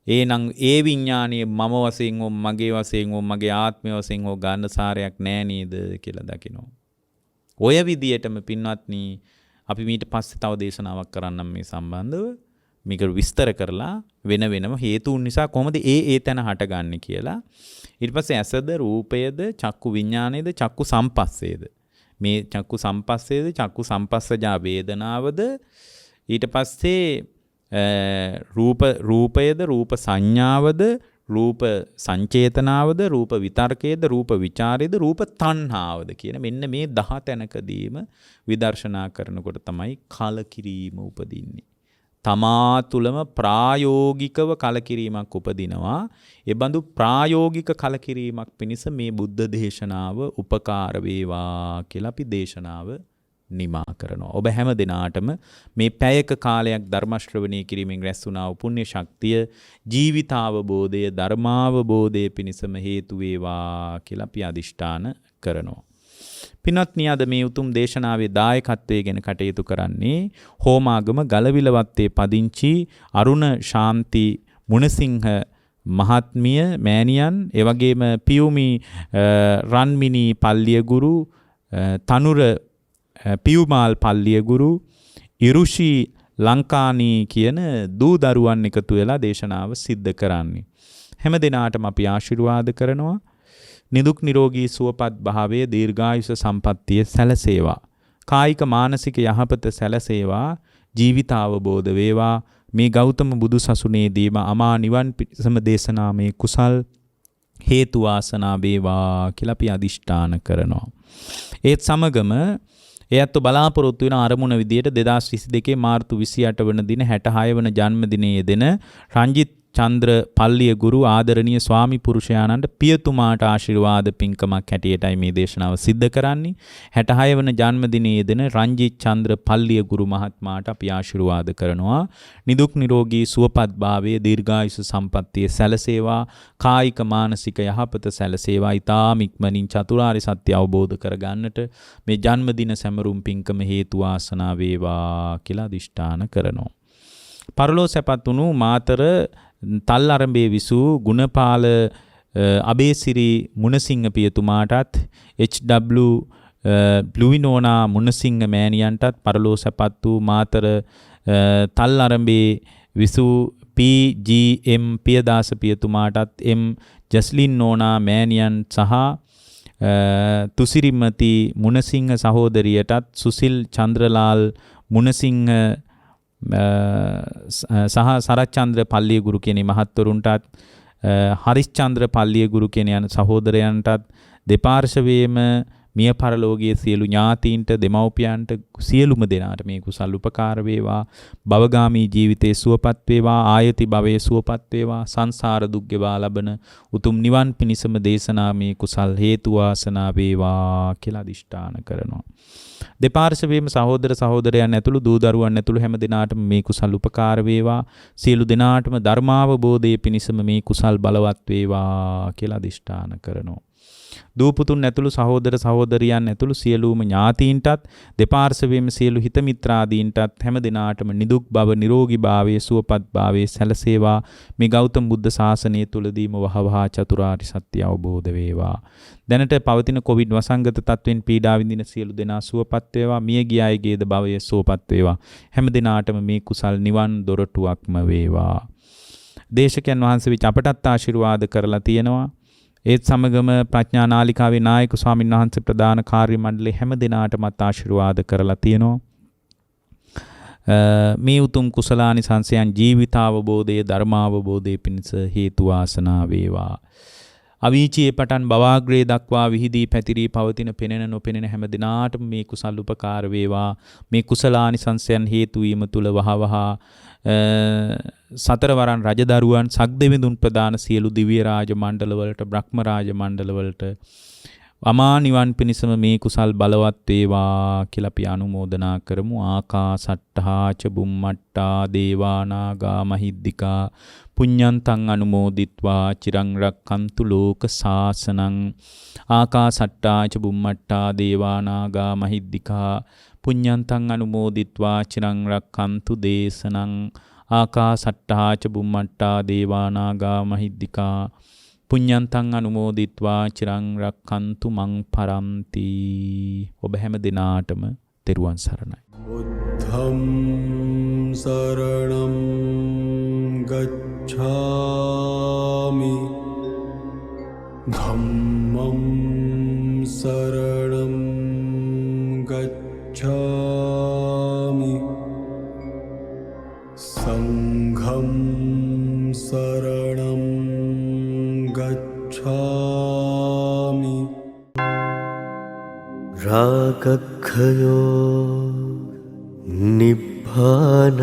ඒනම් ඒ විඥානීය මම වශයෙන් හෝ මගේ වශයෙන් හෝ මගේ ආත්මය වශයෙන් හෝ ගන්න සාරයක් නෑ නේද කියලා දකිනවා. ඔය විදියටම පින්වත්නි අපි ඊට පස්සේ තව දේශනාවක් කරන්නම් මේ සම්බන්ධව. මේක විස්තර කරලා වෙන වෙනම හේතුන් නිසා කොහොමද ඒ තැන හටගන්නේ කියලා. ඊට පස්සේ ඇසද රූපයද චක්කු විඥානයේද චක්කු සම්පස්සේද මේ චක්කු සම්පස්සේද චක්කු සම්පස්සජා වේදනාවද ඊට පස්සේ රූපයද රූප සංඥාවද රූප සංචේතනාවද රූප විතර්කයේද රූප විචාරයේද රූප තණ්හාවද කියන මෙන්න මේ 10 තැනකදීම විදර්ශනා කරනකොට තමයි කලකිරීම උපදින්නේ. තමා තුළම ප්‍රායෝගිකව කලකිරීමක් උපදිනවා. ඒ බඳු ප්‍රායෝගික කලකිරීමක් පිණිස මේ බුද්ධ දේශනාව උපකාර වේවා කියලා අපි දේශනාව නිමා කරනවා. ඔබ හැම දිනාටම මේ පැයක කාලයක් ධර්ම ශ්‍රවණය කිරීමෙන් රැස් වුණා වූ පුණ්‍ය ශක්තිය ජීවිතාවබෝධය ධර්මාවබෝධය පිණිසම හේතු වේවා කියලා අපි අදිෂ්ඨාන කරනවා. පින්වත්නි අද මේ උතුම් දේශනාවේ දායකත්වයේ ගැන කටයුතු කරන්නේ හෝමාගම ගලවිලවත්තේ පදිංචි අරුණ ශාන්ති මුණසිංහ මහත්මිය මෑණියන් ඒ වගේම පියුමි රන්මිනී පල්ලියගුරු තනුර පියුමාල් පල්ලියගුරු ඉරුෂි ලංකානී කියන දූ දරුවන් එකතු වෙලා දේශනාව සිද්ධ කරන්නේ. හැම දිනාටම අපි ආශිර්වාද කරනවා. නිදුක් නිරෝගී සුවපත් භාවයේ දීර්ඝායුෂ සම්පන්නිය සැලසේවා. කායික මානසික යහපත සැලසේවා. ජීවිත අවබෝධ වේවා. මේ ගෞතම බුදු සසුනේදීම අමා නිවන් පිණසම දේශනාමේ කුසල් හේතු වාසනා වේවා කියලා අපි අදිෂ්ඨාන කරනවා. ඒත් සමගම එයත් බලාපොරොත්තු වෙන අරමුණ විදියට 2022 මාර්තු 28 වන දින 66 වන ජන්මදිනයේ දෙන රංජිත් චන්ද්‍ර පල්ලියගුරු ආදරණීය ස්වාමි පුරුෂයාණන්ට පියතුමාට ආශිර්වාද පින්කමක් හැටියටයි මේ දේශනාව සිද්ධ කරන්නේ. 66 වන ජන්මදිනයේ දෙන රංජිත් චන්ද්‍ර පල්ලියගුරු මහත්මයාට අපි ආශිර්වාද කරනවා. නිදුක් නිරෝගී සුවපත් භාවයේ දීර්ඝායුෂ සම්පන්නිය සැලසේවා. කායික මානසික යහපත සැලසේවා. ඊ타ම ඉක්මනින් චතුරාර්ය සත්‍ය අවබෝධ කරගන්නට මේ ජන්මදින සැමරුම් පින්කම හේතු වාසනා වේවා කියලා අදිෂ්ඨාන කරනවා. පරලෝ සැපත් වුණු මාතර තල් අරඹේ විසූ ගුණපාල අබේසිරි මුණසිංහ පියතුමාටත් HW බ්ලුවිනෝනා මුණසිංහ මෑණියන්ටත් පරලෝ සැපත් වූ මාතර තල් අරඹේ විසූ PGM පියදාස පියතුමාටත් ජස්ලින් නෝනා මෑණියන් සහ තුසිරිමති මුණසිංහ සහෝදරියටත් සුසිල් චන්ද්‍රලාල් මුණසිංහ සහ සරච්චන්ද්‍ර පල්ලියගුරු කියන මහත්වරුන්ටත් හරිස්චන්ද්‍ර පල්ලියගුරු කියන යන සහෝදරයන්ටත් දෙපාර්ශවයේම මිය පරලෝකීය සියලු ඥාතීන්ට දෙමව්පියන්ට සියලුම දෙනාට මේ කුසල් උපකාර වේවා. භවගාමී ජීවිතේ සුවපත් වේවා. ආයති භවයේ සුවපත් වේවා. සංසාර දුක් ගෙවා ලබන උතුම් නිවන් පිණසම දේශනාමේ කුසල් හේතු වාසනා වේවා කියලා අදිෂ්ඨාන කරනවා. දෙපාර්ශවයේම සහෝදර සහෝදරයන් ඇතුළු දූ දරුවන් ඇතුළු හැම දිනාටම මේ කුසල් උපකාර වේවා. සියලු දිනාටම ධර්මාවබෝධයේ පිණසම මේ කුසල් බලවත් වේවා කියලා අදිෂ්ඨාන කරනවා. දූපුතුන් ඇතුළු සහෝදර සහෝදරියන් ඇතුළු සියලුම ඥාතීන්ටත් දෙපාර්ශවයේම සියලු හිත මිත්‍රාදීන්ටත් හැම දිනාටම නිදුක් බව නිරෝගී භාවයේ සුවපත් භාවයේ සැලසේවා. මේ ගෞතම බුද්ධ ශාසනය තුලදීම වහවහ චතුරාර්ය සත්‍ය අවබෝධ වේවා. දැනට පවතින කොවිඩ් වසංගත තත්වෙන් පීඩා විඳින සියලු දෙනා සුවපත් වේවා. මිය ගිය අයගේද භවයේ සුවපත් වේවා. හැම දිනාටම මේ කුසල් නිවන් දොරටුවක්ම වේවා. දේශකයන් වහන්සේ විච අපටත් ආශිර්වාද කරලා තියෙනවා. ඒත් සමගම ප්‍රඥා නාලිකාවේ නායක ස්වාමීන් වහන්සේ ප්‍රධාන කාර්ය මණ්ඩලයේ හැම දිනාටමත් ආශිර්වාද කරලා තියෙනවා. මේ උතුම් කුසලානිසංසයන් ජීවිතාවබෝධයේ ධර්මාවබෝධයේ පිණිස හේතු වාසනා වේවා. අවීචියේ පටන් බවාග්‍රේ දක්වා විහිදී පැතිරී පවතින පෙනෙන නොපෙනෙන හැම දිනාටම මේ කුසල් උපකාර වේවා. මේ කුසලානිසංසයන් හේතු වීම තුල වහවහ සතරවරන් රජදරුවන් සක්දෙවිඳුන් ප්‍රදාන සියලු දිව්‍ය රාජ මණ්ඩල වලට බ්‍රහ්ම රාජ මණ්ඩල වලට අමා නිවන් පිණසම මේ කුසල් බලවත් වේවා කියලා අපි අනුමෝදනා කරමු. ආකාසට්ඨා ච බුම්මට්ටා දේවා නාග මහිද්దికා පුඤ්ඤන්තං අනුමෝදිත්වා චිරං රක්ඛන්තු ලෝක සාසනං. ආකාසට්ඨා ච බුම්මට්ටා දේවා නාග මහිද්దికා පුඤ්ඤන්තං අනුමෝදිත්වා චිරං රක්ඛන්තු දේශනං. ආකාසට්ඨා ච බුම්මට්ටා දේවා නාග මහිද්దికා පුඤ්ඤන්තං අනුමෝදිත්වා චිරං රක්ඛන්තු මං පරන්ති. ඔබ හැම දිනාටම තෙරුවන් සරණයි. බුද්ධං සරණං ගච්ඡාමි ධම්මං සරණං ගච්ඡාමි සංඝං සරණං ගච්ඡාමි. රාගක්ඛයෝ නිබ්බානං